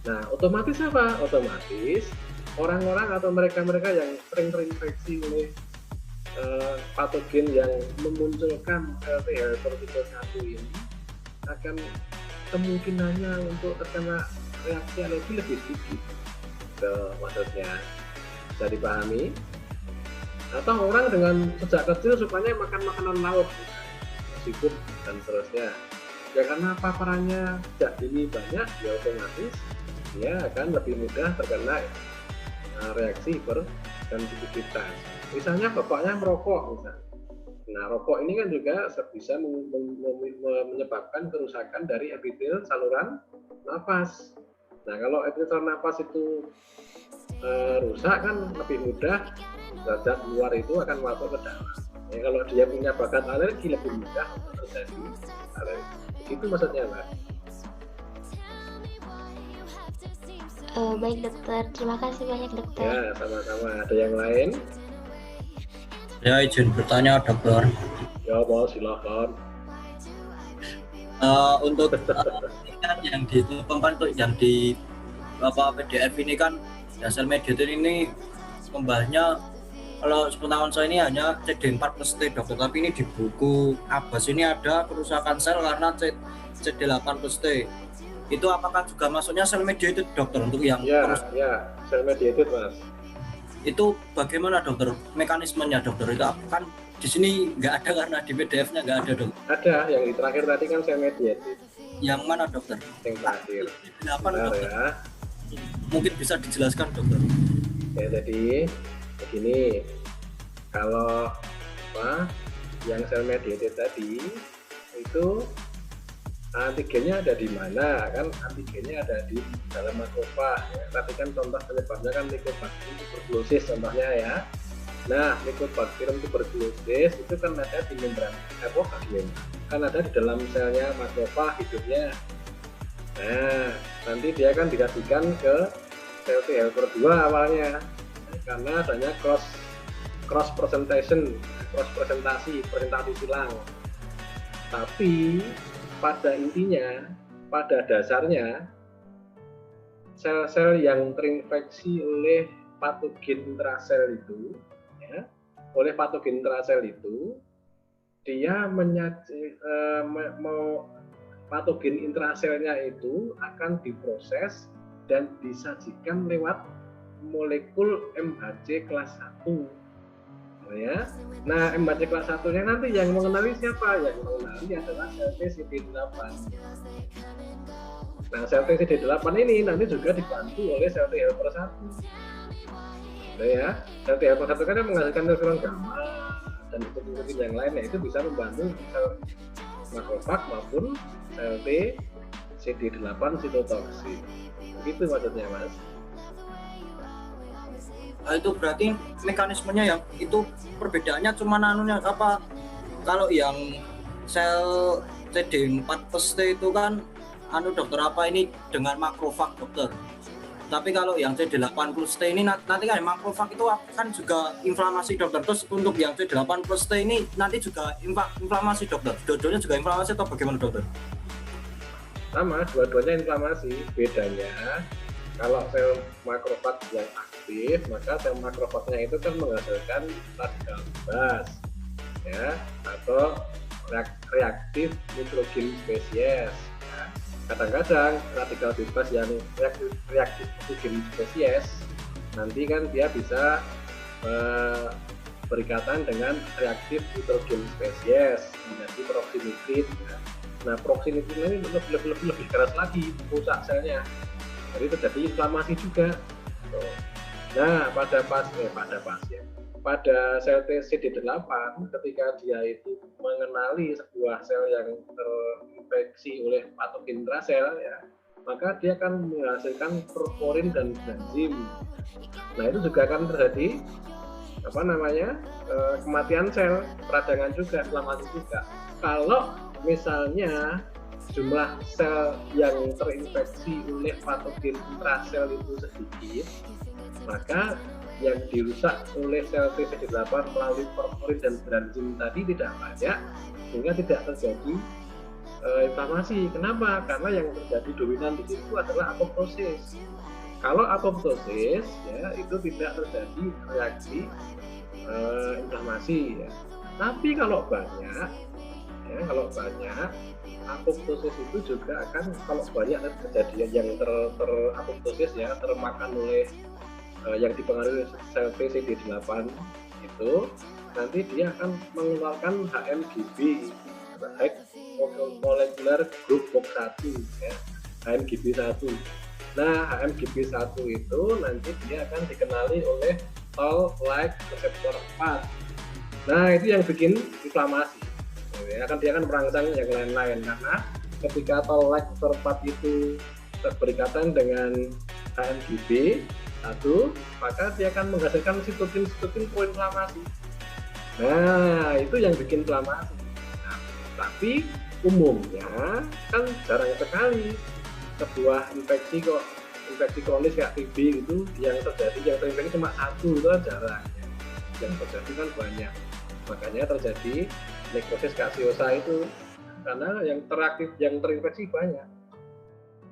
Nah, otomatis apa? Otomatis orang-orang atau mereka-mereka yang sering terinfeksi oleh patogen yang memunculkan sel T helper tipe 1 ini akan kemungkinannya untuk terkena reaksi alergi lebih sedikit. Maksudnya bisa dipahami? Atau orang dengan sejak kecil sukanya makan makanan laut, seafood dan seterusnya. Ya karena paparannya sejak dini banyak, ya otomatis dia akan lebih mudah terkena reaksi hipersensitivitas. Misalnya bapaknya merokok misalnya. Nah, rokok ini kan juga bisa menyebabkan kerusakan dari epitel saluran nafas. Nah, kalau epitel saluran nafas itu rusak kan lebih mudah zat luar itu akan masuk ke dalam. Ya, kalau dia punya bakat alergi lebih mudah untuk terjadi alergi. Itu maksudnya, Mbak. Baik dokter, terima kasih banyak dokter. Ya, sama-sama. Ada yang lain? Ya, izin bertanya dokter. Ya, mau silakan. Untuk yang ditumpangkan untuk yang di PDF ini kan dasar mediator ini membahasnya, kalau sepengetahuan saya ini hanya CD4+T dokter, tapi ini di buku Abbas ini ada kerusakan sel karena CD8+T. Itu apakah juga masuknya sel mediated dokter untuk yang sel mediated Mas. Itu bagaimana dokter mekanismenya dokter? Itu kan di sini nggak ada karena di PDF-nya nggak ada dok. Ada, yang di terakhir tadi kan sel mediated. Yang mana dokter? Yang terakhir. Apa Benar dokter? ya. Mungkin bisa dijelaskan dokter. Ya jadi begini, kalau apa yang sel mediated tadi itu antigennya ada di mana? Kan antigennya ada di dalam makrofag. Ya. Tadi kan contoh penyebabnya kan Mycobacterium tuberculosis contohnya ya. Nah, Mycobacterium tuberculosis itu kan ada di membran kan ada di dalam selnya makrofag hidupnya. Nah, nanti dia kan dikasihkan ke sel T helper 2 awalnya karena adanya cross presentasi silang. Tapi pada intinya, pada dasarnya sel-sel yang terinfeksi oleh patogen intrasel itu ya, dia patogen intraselnya itu akan diproses dan disajikan lewat molekul MHC kelas 1 ya. Nah, MHC kelas 1-nya nanti yang mengenali siapa? Yang mengenali adalah sel TCD8. Nah, sel TCD8 ini nanti juga dibantu oleh sel T helper 1. Ya, sel T helper 1 kan yang menghasilkan interferon gamma dan protein yang lain, itu bisa membantu sel makrofag maupun sel T CD8 sitotoksin. Begitu maksudnya, Mas. Itu berarti mekanismenya yang itu perbedaannya cuma anunya apa? Kalau yang sel CD4+ itu kan dokter apa ini dengan makrofag dokter. Tapi kalau yang CD8+ T ini nanti kan makrofag itu kan juga inflamasi dokter. Terus untuk yang CD8+ T ini nanti juga inflamasi dokter. Dua-duanya juga inflamasi atau bagaimana dokter? Sama, dua-duanya inflamasi. Bedanya kalau sel makrofag yang aktif, maka sel makrofagnya itu kan menghasilkan radikal bebas ya, atau reaktif nitrogen spesies. Kadang-kadang radikal bebas yang reaktif nitrogen spesies nanti kan dia bisa berikatan dengan reaktif nitrogen spesies menjadi proxinitrin. Nah, proxinitrin ini lebih keras lagi, rusak selnya. Jadi terjadi inflamasi juga. Nah, pada sel CD8 ketika dia itu mengenali sebuah sel yang terinfeksi oleh patogen intrasel ya, maka dia akan menghasilkan perforin dan enzim. Nah, itu juga akan terjadi kematian sel, peradangan juga, inflamasi juga. Kalau misalnya jumlah sel yang terinfeksi oleh patogen intrasel itu sedikit, maka yang dirusak oleh sel TCD8 melalui perforin dan berenzim tadi tidak banyak, sehingga tidak terjadi inflamasi. Kenapa? Karena yang terjadi dominan di situ adalah apoptosis. Kalau apoptosis ya itu tidak terjadi reaksi inflamasi ya. Tapi kalau banyak apoptosis itu juga akan, kalau banyak kejadian yang terapoptosis ya, termakan oleh yang dipengaruhi sel TCD8 itu, nanti dia akan mengeluarkan HMGB, High Molecular Group Box 1 ya, HMGB1. Nah, HMGB1 itu nanti dia akan dikenali oleh Toll-like reseptor 4. Nah, itu yang bikin inflamasi. Ya, dia akan merangsang yang lain-lain, karena ketika Toll-like reseptor 4 itu berikatan dengan HMGB1, maka dia akan menghasilkan sitokin proinflamasi. Nah, itu yang bikin inflamasi. Nah, tapi umumnya kan jarang sekali sebuah infeksi kronis kayak TB gitu yang terinfeksi cuma satu, itu kan jarang ya. Yang terjadi kan banyak, makanya terjadi nekrosis kasiosa itu karena yang terinfeksi banyak.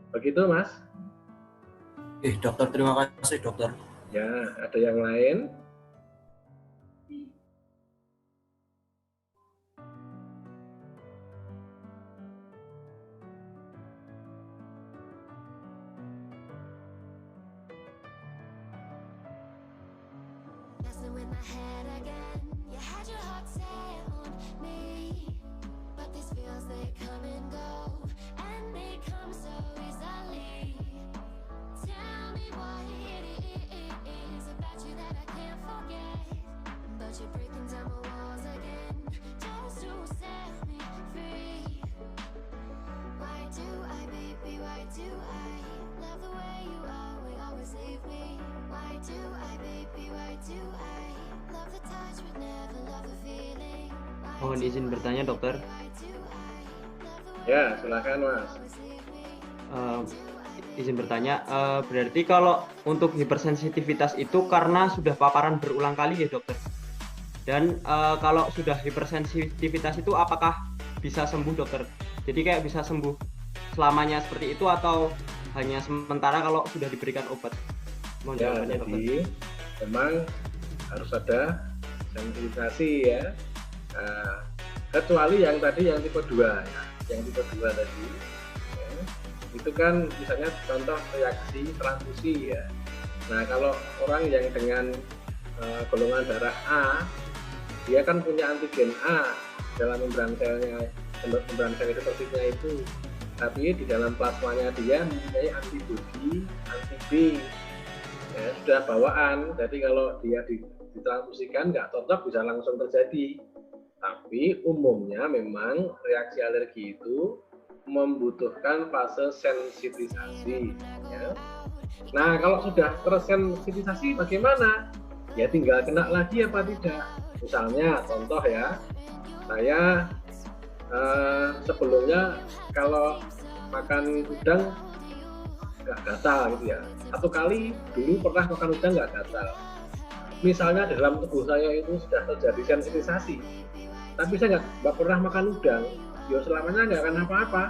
Begitu, Mas. Dokter, terima kasih dokter. Ya, ada yang lain? Messing with my head again. Mohon izin bertanya dokter. Ya, silakan Mas. Izin bertanya, berarti kalau untuk hipersensitivitas itu karena sudah paparan berulang kali ya dokter? Dan kalau sudah hipersensitivitas itu apakah bisa sembuh dokter? Jadi kayak bisa sembuh selamanya seperti itu atau hanya sementara kalau sudah diberikan obat? Mohon Ya, jawabannya dokter. jadi memang harus ada sensitisasi ya. Kecuali yang tadi yang tipe 2 ya. Yang tipe 2 tadi ya, itu kan misalnya contoh reaksi transfusi ya. Nah, kalau orang yang dengan golongan darah A, dia kan punya antigen A dalam membran selnya, membran sel eritrositnya itu, tapi di dalam plasmanya dia mempunyai antibodi anti B ya, sudah bawaan. Jadi kalau dia ditransfusikan nggak cocok bisa langsung terjadi. Tapi umumnya memang reaksi alergi itu membutuhkan fase sensitisasi ya. Nah, kalau sudah tersensitisasi bagaimana? Ya tinggal kena lagi apa tidak. Misalnya contoh ya, saya sebelumnya kalau makan udang nggak gatal gitu ya. Satu kali dulu pernah makan udang nggak gatal. Misalnya dalam tubuh saya itu sudah terjadi sensitisasi, tapi saya nggak pernah makan udang, ya selamanya nggak akan apa-apa,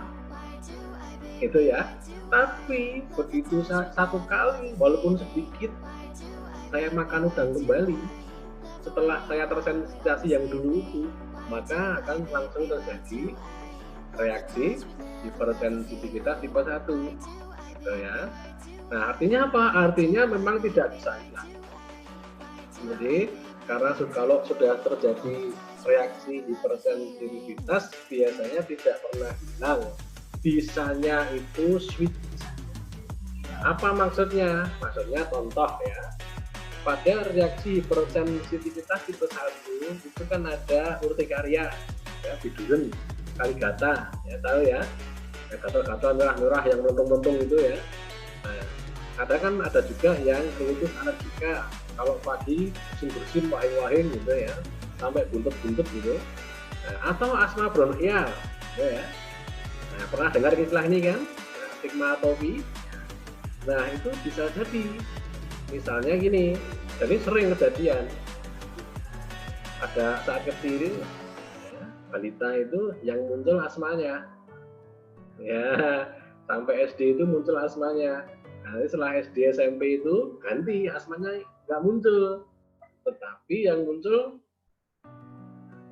gitu ya. Tapi begitu satu kali, walaupun sedikit, saya makan udang kembali, setelah saya tersensitisasi yang dulu itu, maka akan langsung terjadi reaksi hipersensitivitas tipe 1, gitu ya. Nah, artinya apa? Artinya memang tidak bisa hilang. Jadi, karena kalau sudah terjadi reaksi hipersensitivitas biasanya tidak pernah hilang, bisanya itu switch. Apa maksudnya? Maksudnya contoh ya, pada reaksi hipersensitivitas tipe 1 itu kan ada urtikaria ya, biduren, kaligata ya, tahu ya, gatal-gatal merah-merah yang melontung-melontung itu ya. Nah, ada juga yang rinitis alergika, kalau pagi bersin-bersin, wahing-wahing gitu ya, sampai buntut-buntut gitu. Nah, atau asma bronkial ya. Nah, pernah dengar istilah ini kan, stigmatopi. Nah, itu bisa jadi misalnya gini, jadi sering kejadian ada saat kecil ya, balita itu yang muncul asmanya ya, sampai SD itu muncul asmanya. Nah, setelah SD SMP itu ganti, asmanya nggak muncul, tetapi yang muncul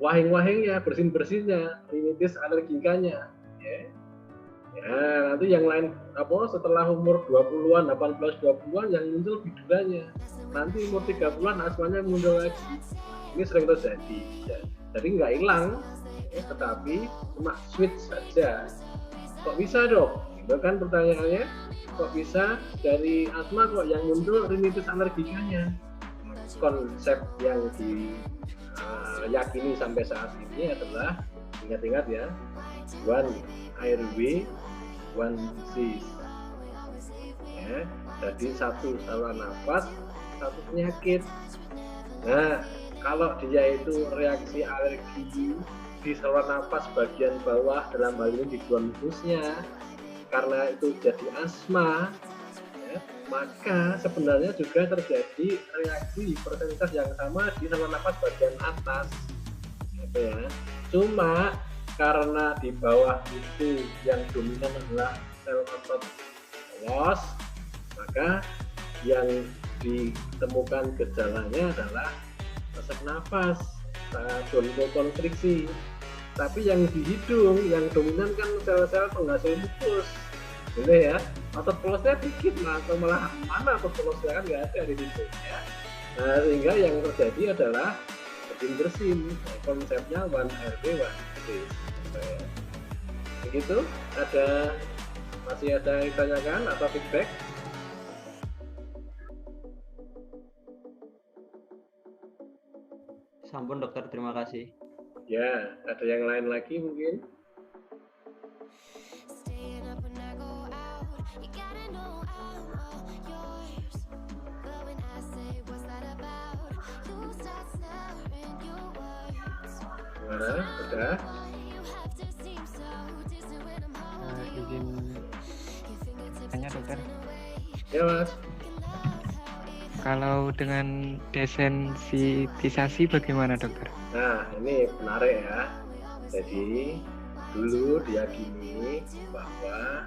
wahing-wahingnya, bersin-bersinnya, rinitis alergikanya ya. Ya, nanti yang lain setelah umur 20-an, 18-20-an yang muncul bidurannya. Nanti umur 30-an asmanya muncul lagi. Ini sering terjadi ya. Jadi nggak hilang ya, tetapi cuma switch saja. Kok bisa dok? Itu kan pertanyaannya, kok bisa dari asma kok yang muncul rinitis alergikanya? Konsep yang diyakini sampai saat ini adalah, ingat-ingat ya, one airway, one disease ya. Jadi satu saluran nafas, satu penyakit. Nah, kalau dia itu reaksi alergi di saluran nafas bagian bawah, dalam hal ini di bronkusnya, karena itu jadi asma ya, maka sebenarnya juga terjadi reaksi hipersensitivitas yang sama di saluran nafas bagian atas gitu ya. Cuma karena di bawah itu yang dominan adalah sel otot polos, maka yang ditemukan gejalanya adalah sesak nafas, bronkokonstriksi. Tapi yang di hidung yang dominan kan sel-sel penghasil mukus, gitu ya. Otot polosnya dikit lah, atau malah mana otot polosnya kan nggak ada di situ ya. Nah, sehingga yang terjadi adalah bersin-bersin. Konsepnya one RW one disease. Begitu. Masih ada yang ditanyakan atau feedback? Sampun dokter, terima kasih. Ya, ada yang lain lagi mungkin? Gimana? Udah? Izin tanya dokter, Ya Mas. kalau dengan desensitisasi bagaimana dokter? Nah, ini menarik ya. Jadi, dulu diyakini bahwa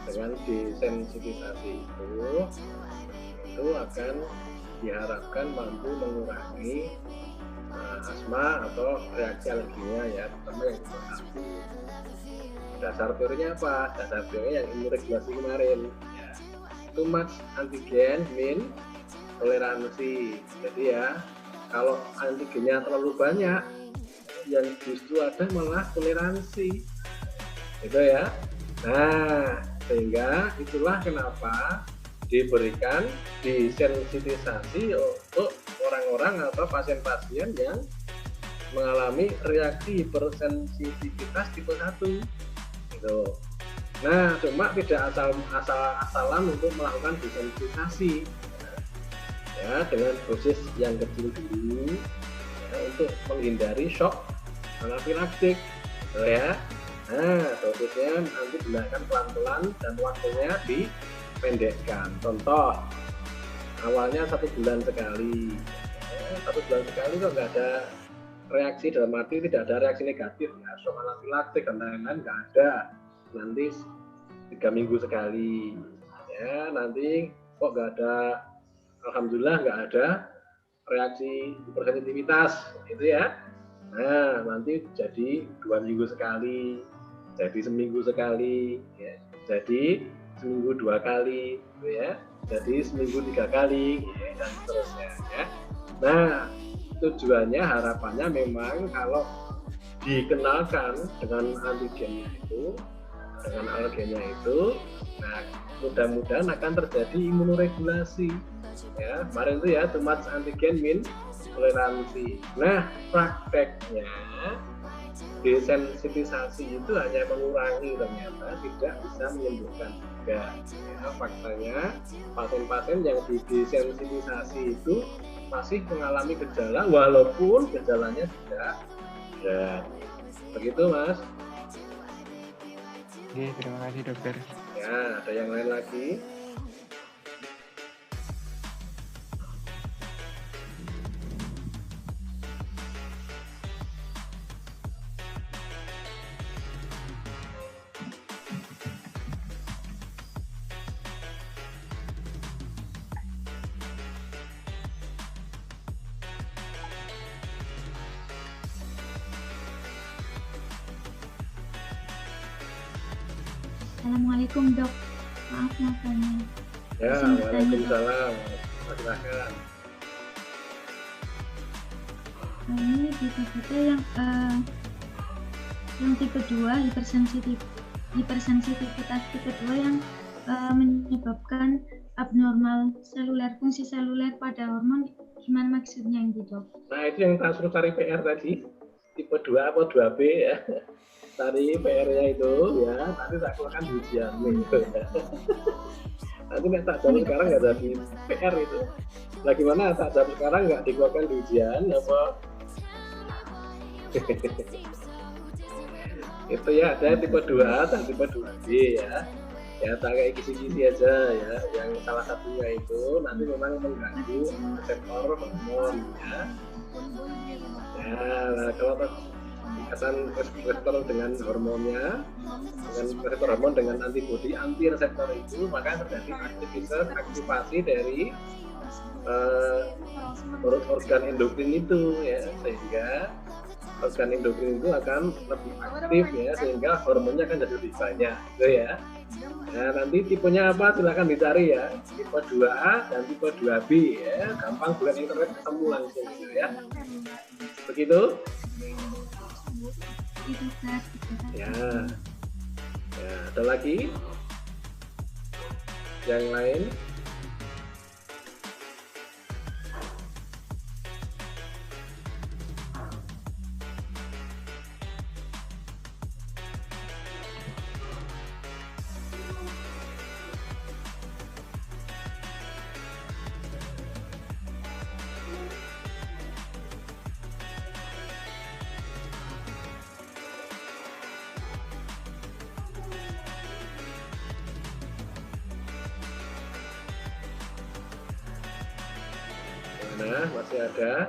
dengan desensitisasi itu akan diharapkan mampu mengurangi asma atau reaksi alerginya ya, terutama yang bersatu. Dasar teorinya apa? Dasar teorinya yang imunoregulasi kemarin ya. Too much antigen mean toleransi. Jadi ya, kalau antigennya terlalu banyak, yang justru ada malah toleransi. Itu ya. Nah, sehingga itulah kenapa diberikan desensitisasi untuk orang-orang atau pasien-pasien yang mengalami reaksi hipersensitivitas tipe 1. Gitu. Nah, cuma tidak asal-asalan untuk melakukan desensitisasi. Ya, dengan dosis yang kecil dulu ya, untuk menghindari shock anafilaktik. Gitu ya. Nah, dosisnya nanti gunakan pelan-pelan dan waktunya dipendekkan. Contoh, awalnya 1 bulan sekali. 1 bulan sekali kok nggak ada reaksi, dalam arti tidak ada reaksi negatif ya, shock anafilaktik dan lain-lain nggak ada. Nanti 3 minggu sekali. Ya, nanti kok nggak ada, alhamdulillah nggak ada reaksi hipersensitivitas, itu ya. Nah, nanti jadi 2 minggu sekali, jadi seminggu sekali, ya. Jadi seminggu 2 kali, gitu ya. Jadi seminggu 3 kali, ya, dan seterusnya. Ya. Nah, tujuannya, harapannya memang kalau dikenalkan dengan antigennya itu, dengan alergennya itu, nah mudah-mudahan akan terjadi imunoregulasi. Ya, kemarin itu ya, too much antigen mean toleransi. Nah, prakteknya desensitisasi itu hanya mengurangi, ternyata tidak bisa menyembuhkan juga. Ya, faktanya pasien-pasien yang didesensitisasi itu masih mengalami gejala walaupun gejalanya tidak berat. Begitu Mas. Oke, terima kasih dokter. Ya, ada yang lain lagi? Assalamualaikum dok, maaf tanya. Ya, waalaikumsalam. Silakan. Ini tipe kita yang tipe 2 hipersensitivitas tipe 2 yang menyebabkan abnormal fungsi seluler pada hormon, gimana maksudnya ini dok? Nah, itu yang suruh cari PR tadi, tipe 2 atau 2B ya. Cari PR-nya itu ya, nanti tak keluarkan ujian gitu ya. Nanti tak jawab sekarang nggak jadi PR itu. Lah gimana tak jawab sekarang nggak dikeluarkan ujian apa? Itu ya, ada tipe 2 dan tipe 2B ya. Ya, tak kayak kisi-kisi aja ya. Yang salah satunya itu nanti memang mengganggu reseptor hormon ya. Ya, nah, kalau ikatan reseptor dengan hormonnya, dengan reseptor hormon dengan antibodi anti reseptor itu, maka terjadi aktivasi dari organ endokrin itu ya, sehingga organ endokrin itu akan lebih aktif ya, sehingga hormonnya akan jadi lebih banyak gitu ya. Nah, nanti tipenya apa silakan dicari ya, tipe 2A dan tipe 2B ya, gampang buat internet ketemu langsung gitu ya. Begitu? Itu Kak. Ya. Ya, ada lagi yang lain? Mana? Masih ada?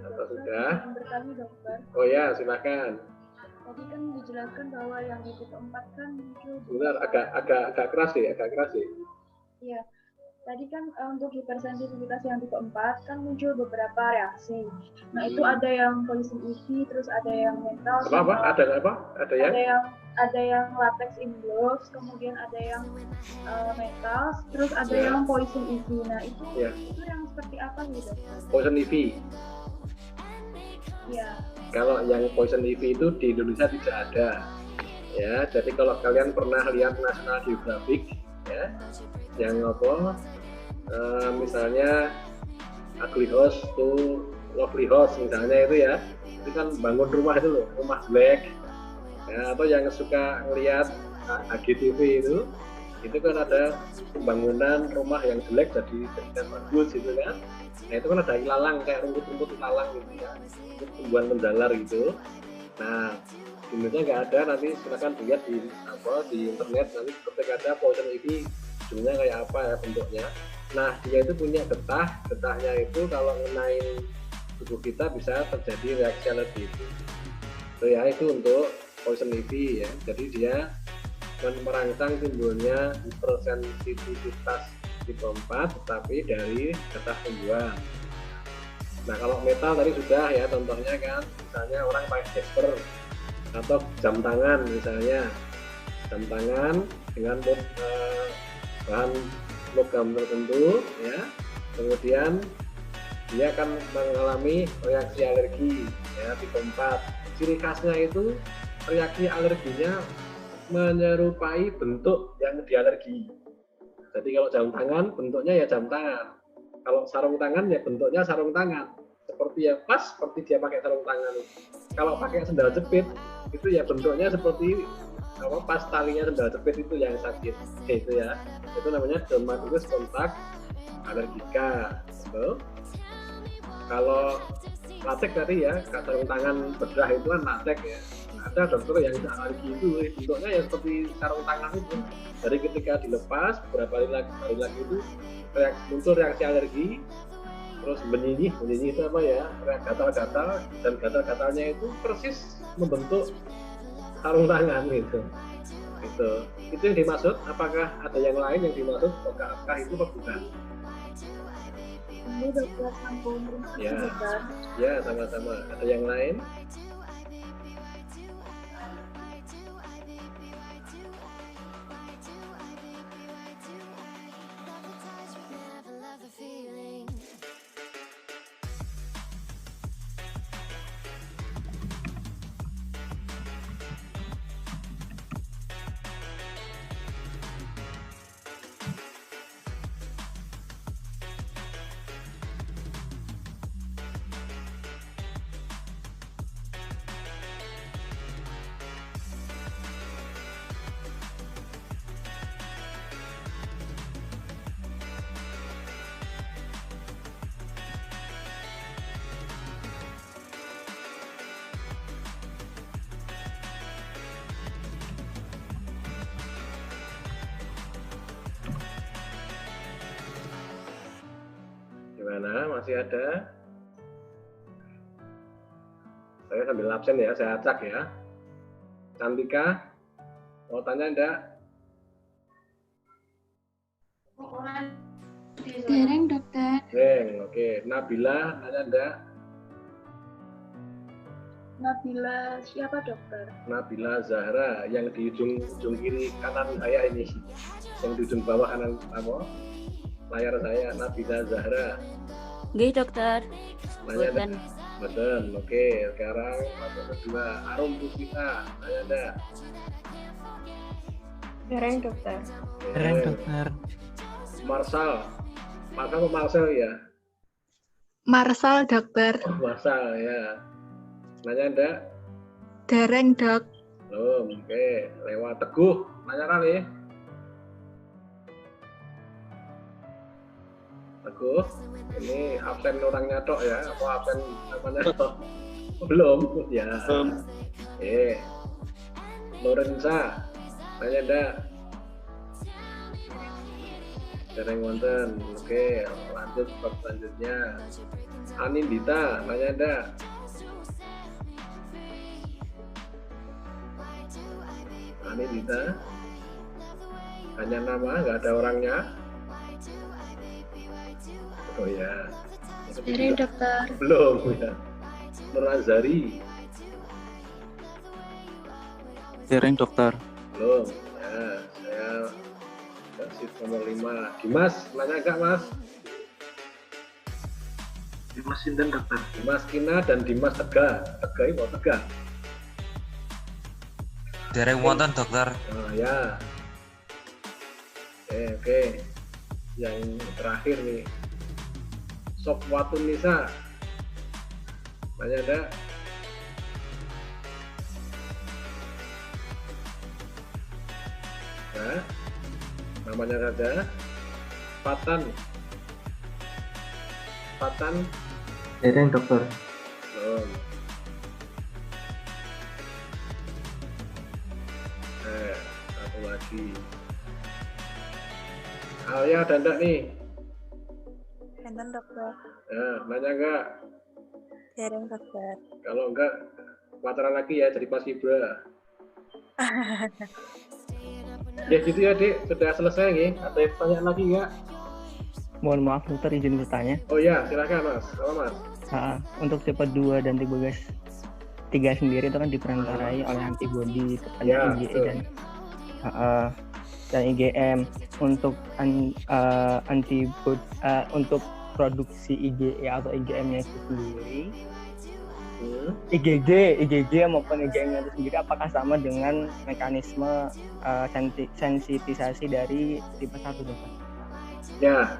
Atau sudah? Bertanya dokter, Oh ya, silakan. tadi kan dijelaskan bahwa yang di tipe 4 kan muncul Sebentar, agak keras sih, agak keras sih. Iya. Tadi kan untuk hipersensitivitas yang tipe 4 kan muncul beberapa reaksi. Nah, itu ada yang poison ivy, terus ada yang mental, Apa? Ada apa? Ada yang? ada yang latex in gloves, kemudian ada yang metal, terus ada Ya. yang poison ivy. Nah, itu Ya. itu yang seperti apa gitu? Poison ivy. Iya. Kalau yang poison ivy itu di Indonesia tidak ada. Ya, jadi kalau kalian pernah lihat National Geographic, ya, yang apa? Misalnya Ugly House to Lovely House misalnya itu ya, itu kan bangun rumah itu loh, rumah black. Ya, atau yang suka ngelihat HGTV itu kan ada pembangunan rumah yang jelek jadi bagus gitu kan. Nah itu kan ada ilalang kayak rumput-rumput ilalang gitu ya, tumbuhan menjalar gitu. Nah di Indonesia nggak ada, nanti silakan lihat di internet nanti ketika ada poison ivy ujungnya kayak apa ya bentuknya. Nah dia itu punya getahnya itu kalau ngenain tubuh kita bisa terjadi reaksi alergi itu. So, ya itu untuk poison ivy ya, jadi dia merangsang timbulnya hipersensitivitas tipe 4 tetapi dari getah tumbuhan. Nah kalau metal tadi sudah ya, contohnya kan misalnya orang pakai jasper atau jam tangan misalnya, jam tangan dengan bahan logam tertentu ya, kemudian dia akan mengalami reaksi alergi ya tipe 4. Ciri khasnya itu reaksi alerginya menyerupai bentuk yang dialergi. Jadi kalau jam tangan bentuknya ya jam tangan, kalau sarung tangan ya bentuknya sarung tangan, seperti ya pas seperti dia pakai sarung tangan. Kalau pakai sendal jepit itu ya bentuknya seperti pas talinya sendal jepit itu yang sakit. Itu ya, itu namanya dermatitis kontak alergika. So, kalau latex tadi ya, sarung tangan bedah itu kan latex ya. Ada dokter yang alergi itu bentuknya ya seperti sarung tangan itu. Jadi ketika dilepas beberapa hari lagi itu muncul reaksi alergi, terus benyih itu apa ya, gatal-gatal, dan gatal-gatalnya itu persis membentuk sarung tangan gitu. Itu yang dimaksud. Apakah ada yang lain yang dimaksud? Apakah itu apa bukan? Ini dokter Sampung. Ya sama-sama. Ada yang lain? Gimana? Masih ada? Saya sambil absen ya, saya acak ya. Cantika, mau tanya enggak? Dereng dokter. Oke. Nabila, tanya enggak? Nabila siapa dokter? Nabila Zahra yang di ujung kiri kanan saya ini, yang di ujung bawah kanan layar saya, Nabila Zahra. Nggih, dokter. Nanya Betul. Oke, sekarang masuk kedua, Arum Puspita. Nanya ada? Dereng dokter. Keren dokter. Marsal apa Marcel ya? Marsal dokter. Oh, Marsal ya. Nanya ada? Dereng dok. Belum. Oke, lewat Teguh. Nanya kali. Teguh, ini absen orangnya tok ya? Apa absen namanya tok? Belum ya. Lorenza, nanya ada? Dereng wonten. Oke, lanjut bab selanjutnya. Anindita, nanya ada? Anindita, hanya nama, nggak ada orangnya. Oh ya. Dereng dokter. Belum ya. Nur Azhari. Keren dokter. Belum. Ya, saya kasih nomor 5. Dimas, nanya enggak Mas? Dimas Sinten dokter. Dimas Kina dan Dimas Tegar. Tegar itu Tegar. Dereng wonten dokter. Oh ya. Oke. Yang terakhir nih. Sofwatun Nisa. Nanya ada? Nah, namanya saja. Patan. Dereng dokter. Belum. Satu lagi. Alia ada enggak nih? Enten dokter. Nanya enggak? Dereng dokter. Kalau enggak, pacaran lagi ya jadi pasibra. Ya gitu ya Dik, sudah selesai nih. Ada yang tanya lagi enggak? Mohon maaf dokter, izin bertanya. Oh ya, silakan Mas. Apa Mas? Untuk tipe 2 dan tipe 3 sendiri itu kan diperantarai oleh antibodi kepada IgE dan IgM. Untuk antibodi untuk produksi IgE atau IgM-nya itu sendiri, IgG maupun IgM-nya itu sendiri apakah sama dengan mekanisme sensitisasi dari tipe 1 dokter? Ya,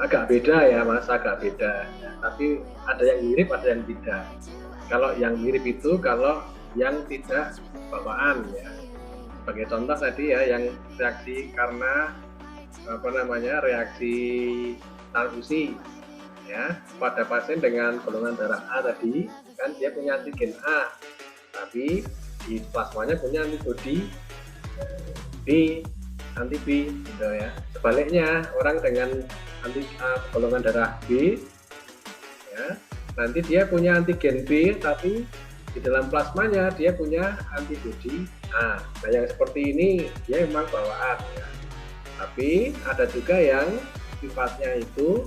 agak beda ya Mas, agak beda. Ya, tapi ada yang mirip, ada yang tidak. Kalau yang mirip itu kalau yang tidak bawaan ya. Sebagai contoh tadi ya, yang reaksi karena reaksi transfusi ya pada pasien dengan golongan darah A tadi kan dia punya antigen A, tapi di plasmanya punya antibodi anti B gitu ya. Sebaliknya orang dengan golongan darah B ya, nanti dia punya antigen B tapi di dalam plasmanya dia punya antibodi A. Nah yang seperti ini dia memang bawaan ya. Tapi ada juga yang sifatnya itu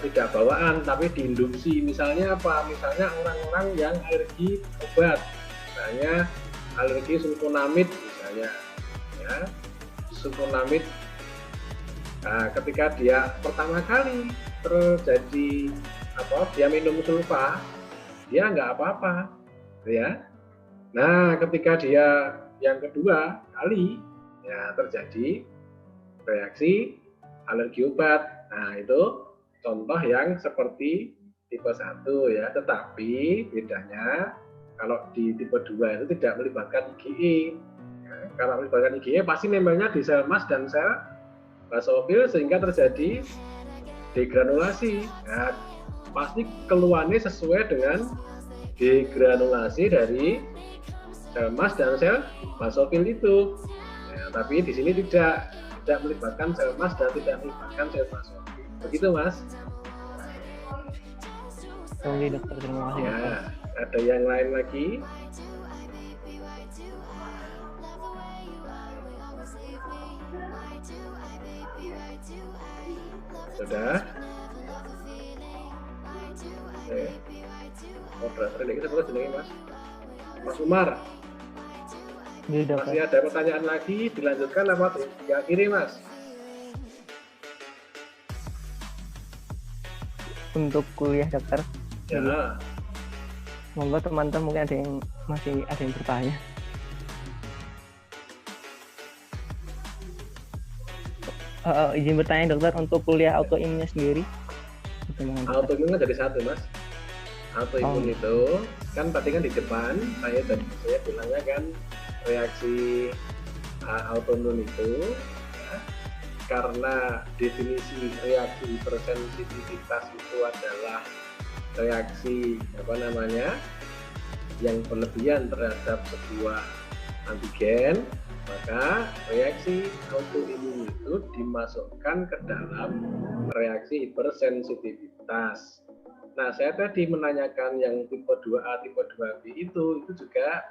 tidak bawaan tapi diinduksi. Misalnya apa? Misalnya orang-orang yang alergi obat, misalnya alergi sulfonamid misalnya ya. Sulfonamid, nah, ketika dia pertama kali terjadi dia minum sulfa, dia nggak apa-apa ya. Nah ketika dia yang kedua kali ya terjadi reaksi alergi obat, nah itu contoh yang seperti tipe 1 ya. Tetapi bedanya kalau di tipe 2 itu tidak melibatkan IgE. Kalau melibatkan IgE pasti nempelnya di sel emas dan sel basofil sehingga terjadi degranulasi. Nah, pasti keluarnya sesuai dengan degranulasi dari sel emas dan sel basofil itu. Nah, tapi di sini tidak melibatkan sel emas dan tidak melibatkan sel basofil. Begitu Mas? Oke dokter, terima kasih. Ya, ada yang lain lagi? Sudah? Oke. moderator ini kita jenenge Mas Umar. Iya, dokter. Masih ada pertanyaan lagi, dilanjutkan apa diakhiri Mas? Untuk kuliah dokter. Ya. Monggo teman-teman mungkin ada yang masih ada yang bertanya. Izin bertanya dokter, untuk kuliah autoimunnya sendiri bagaimana, dokter? Autoimun kan jadi satu Mas. Autoimun itu kan tadi kan di depan saya bilangnya kan reaksi autoimun itu ya, karena definisi reaksi hipersensitivitas itu adalah reaksi yang berlebihan terhadap sebuah antigen, maka reaksi autoimun itu dimasukkan ke dalam reaksi hipersensitivitas. Nah, saya tadi menanyakan yang tipe 2A, tipe 2B itu juga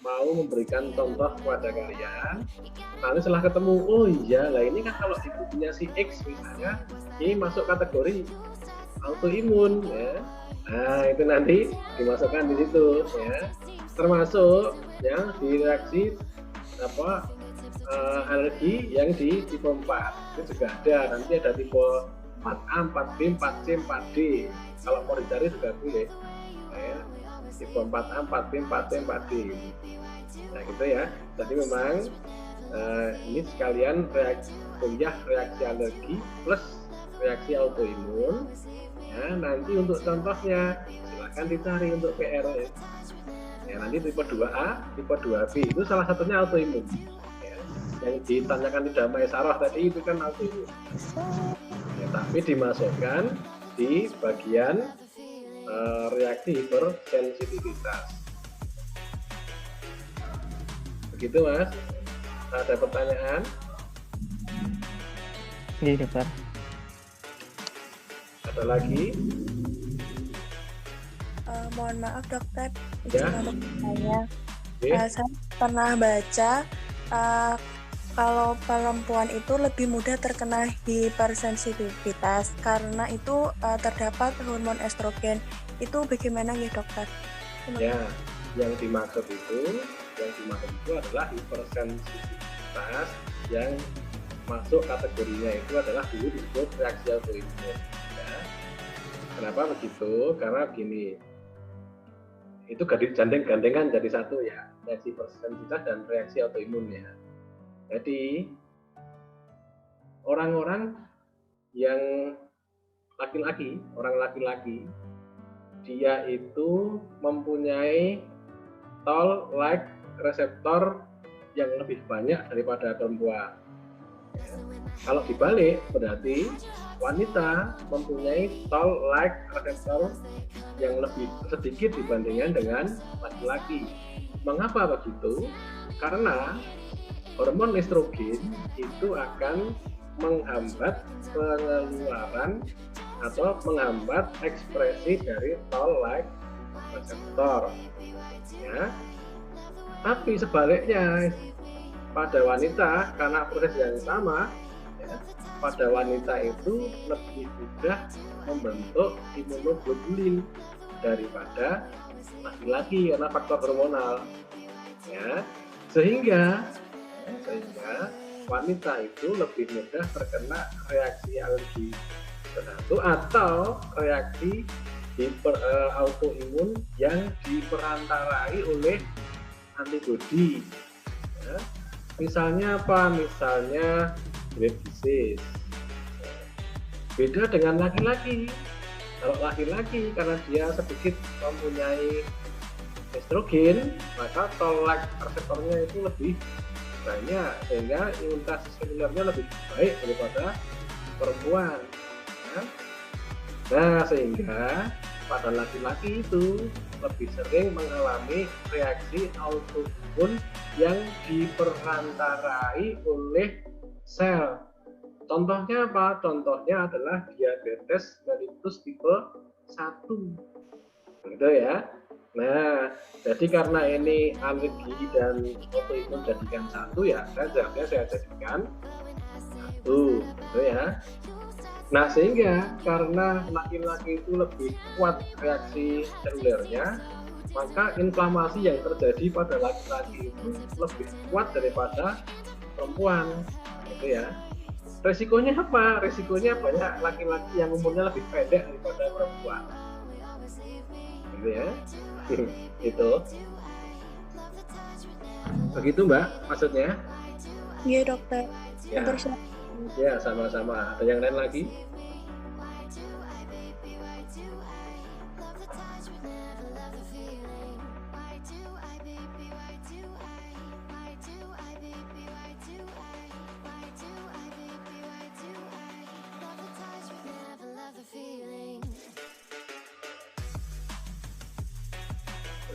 mau memberikan contoh kepada kalian. Nanti setelah ketemu, oh iya lah ini kan kalau ibunya si X misalnya, ini masuk kategori autoimun ya. Nah, itu nanti dimasukkan di situ ya. Termasuk yang di reaksi alergi yang di tipe 4 itu juga ada. Nanti ada tipe 4A, 4B, 4C, 4D. Kalau mau dicari juga boleh ya. Tipe 4A, 4B, 4C, 4D. Nah gitu ya. Jadi memang ini sekalian reaksi alergi plus reaksi autoimun. Ya, nanti untuk contohnya silakan dicari untuk PR ya. Ya, nanti tipe 2A, tipe 2B itu salah satunya autoimun. Ya, yang ditanyakan di Damai Sarah tadi itu kan autoimun. Ya, tapi dimasukkan di bagian reaksi hipersensitivitas. Begitu Mas. Ada pertanyaan? Iya dokter. Ada lagi? Mohon maaf dokter, Ya. izin untuk bertanya. Okay. Saya pernah baca kalau perempuan itu lebih mudah terkena hipersensitivitas karena itu terdapat hormon estrogen. Itu bagaimana ya dokter? Ya, yang dimaksud itu adalah hipersensitivitas yang masuk kategorinya itu adalah dulu disebut reaksi autoimun. Ya. Kenapa begitu? Karena begini, itu gandengan jadi satu ya, reaksi hipersensitivitas dan reaksi autoimun ya. Jadi orang yang orang laki-laki dia itu mempunyai toll-like reseptor yang lebih banyak daripada perempuan. Kalau dibalik berarti wanita mempunyai toll-like reseptor yang lebih sedikit dibandingkan dengan laki-laki. Mengapa begitu? Karena hormon estrogen itu akan menghambat pengeluaran atau menghambat ekspresi dari toll-like reseptor. Ya. Tapi sebaliknya pada wanita karena proses yang sama, ya, pada wanita itu lebih mudah membentuk imunoglobulin daripada laki-laki karena faktor hormonal. Ya. Sehingga wanita itu lebih mudah terkena reaksi alergi tertentu atau reaksi autoimun yang diperantarai oleh antibodi. Ya. Misalnya apa? Misalnya Graves' disease. Beda dengan laki-laki. Kalau laki-laki karena dia sedikit mempunyai estrogen, maka toll-like reseptornya itu lebih banyak sehingga imunitas selulernya lebih baik daripada perempuan. Ya. Nah, sehingga pada laki-laki itu lebih sering mengalami reaksi autoimun yang diperantarai oleh sel. Contohnya apa? Contohnya adalah diabetes mellitus tipe 1. Gitu ya. Nah, jadi karena ini alergi dan autoimun jadikan satu ya, saya jadikan satu. Gitu ya. Nah, sehingga karena laki-laki itu lebih kuat reaksi selulernya, maka inflamasi yang terjadi pada laki-laki itu lebih kuat daripada perempuan, gitu ya. Resikonya apa? Resikonya banyak laki-laki yang umurnya lebih pendek daripada perempuan, gitu ya. Itu. Begitu Mbak, maksudnya? Iya dokter. Ya. Ya, sama-sama. Ada yang lain lagi?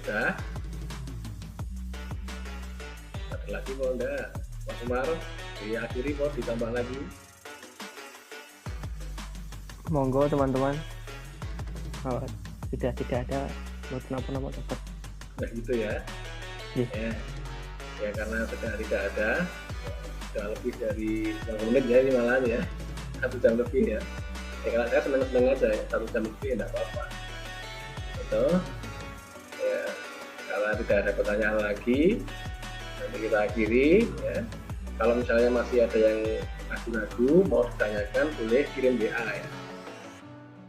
Udah? Ada lagi mau enggak? Pak Umar, diakhiri mau ditambah lagi? Monggo teman-teman. Kalau sudah tidak ada mau kenapa-napa dokter. Nah gitu ya. Ya karena sudah tidak ada, sudah lebih dari 90 menit ya ini malahan ya, 1 jam lebih ya. Kalau saya senang-senang aja ya, 1 jam lebih tidak apa-apa. Itu. Ya, kalau tidak ada pertanyaan lagi, nanti kita akhiri ya. Kalau misalnya masih ada yang ragu-ragu mau ditanyakan, boleh kirim WA ya.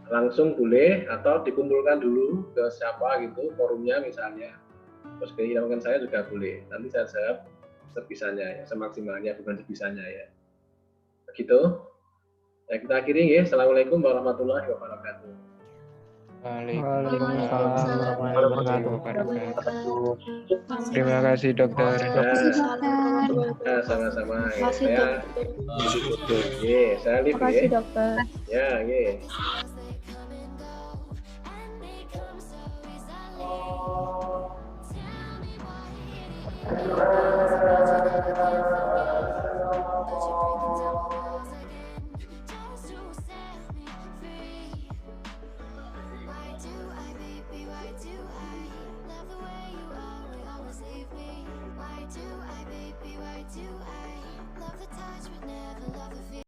Langsung boleh atau dikumpulkan dulu ke siapa gitu, forumnya misalnya. Terus kirimkan saya juga boleh. Nanti saya jawab sebisanya ya, semaksimalnya bukan sebisanya ya. Begitu. Ya kita akhiri ya. Assalamualaikum warahmatullahi wabarakatuh. Waalaikumsalam warahmatullahi wabarakatuh. Terima kasih dokter. Ya, sama-sama. Terima kasih dokter. Saya live Terima kasih ya. dokter. Ya, ya.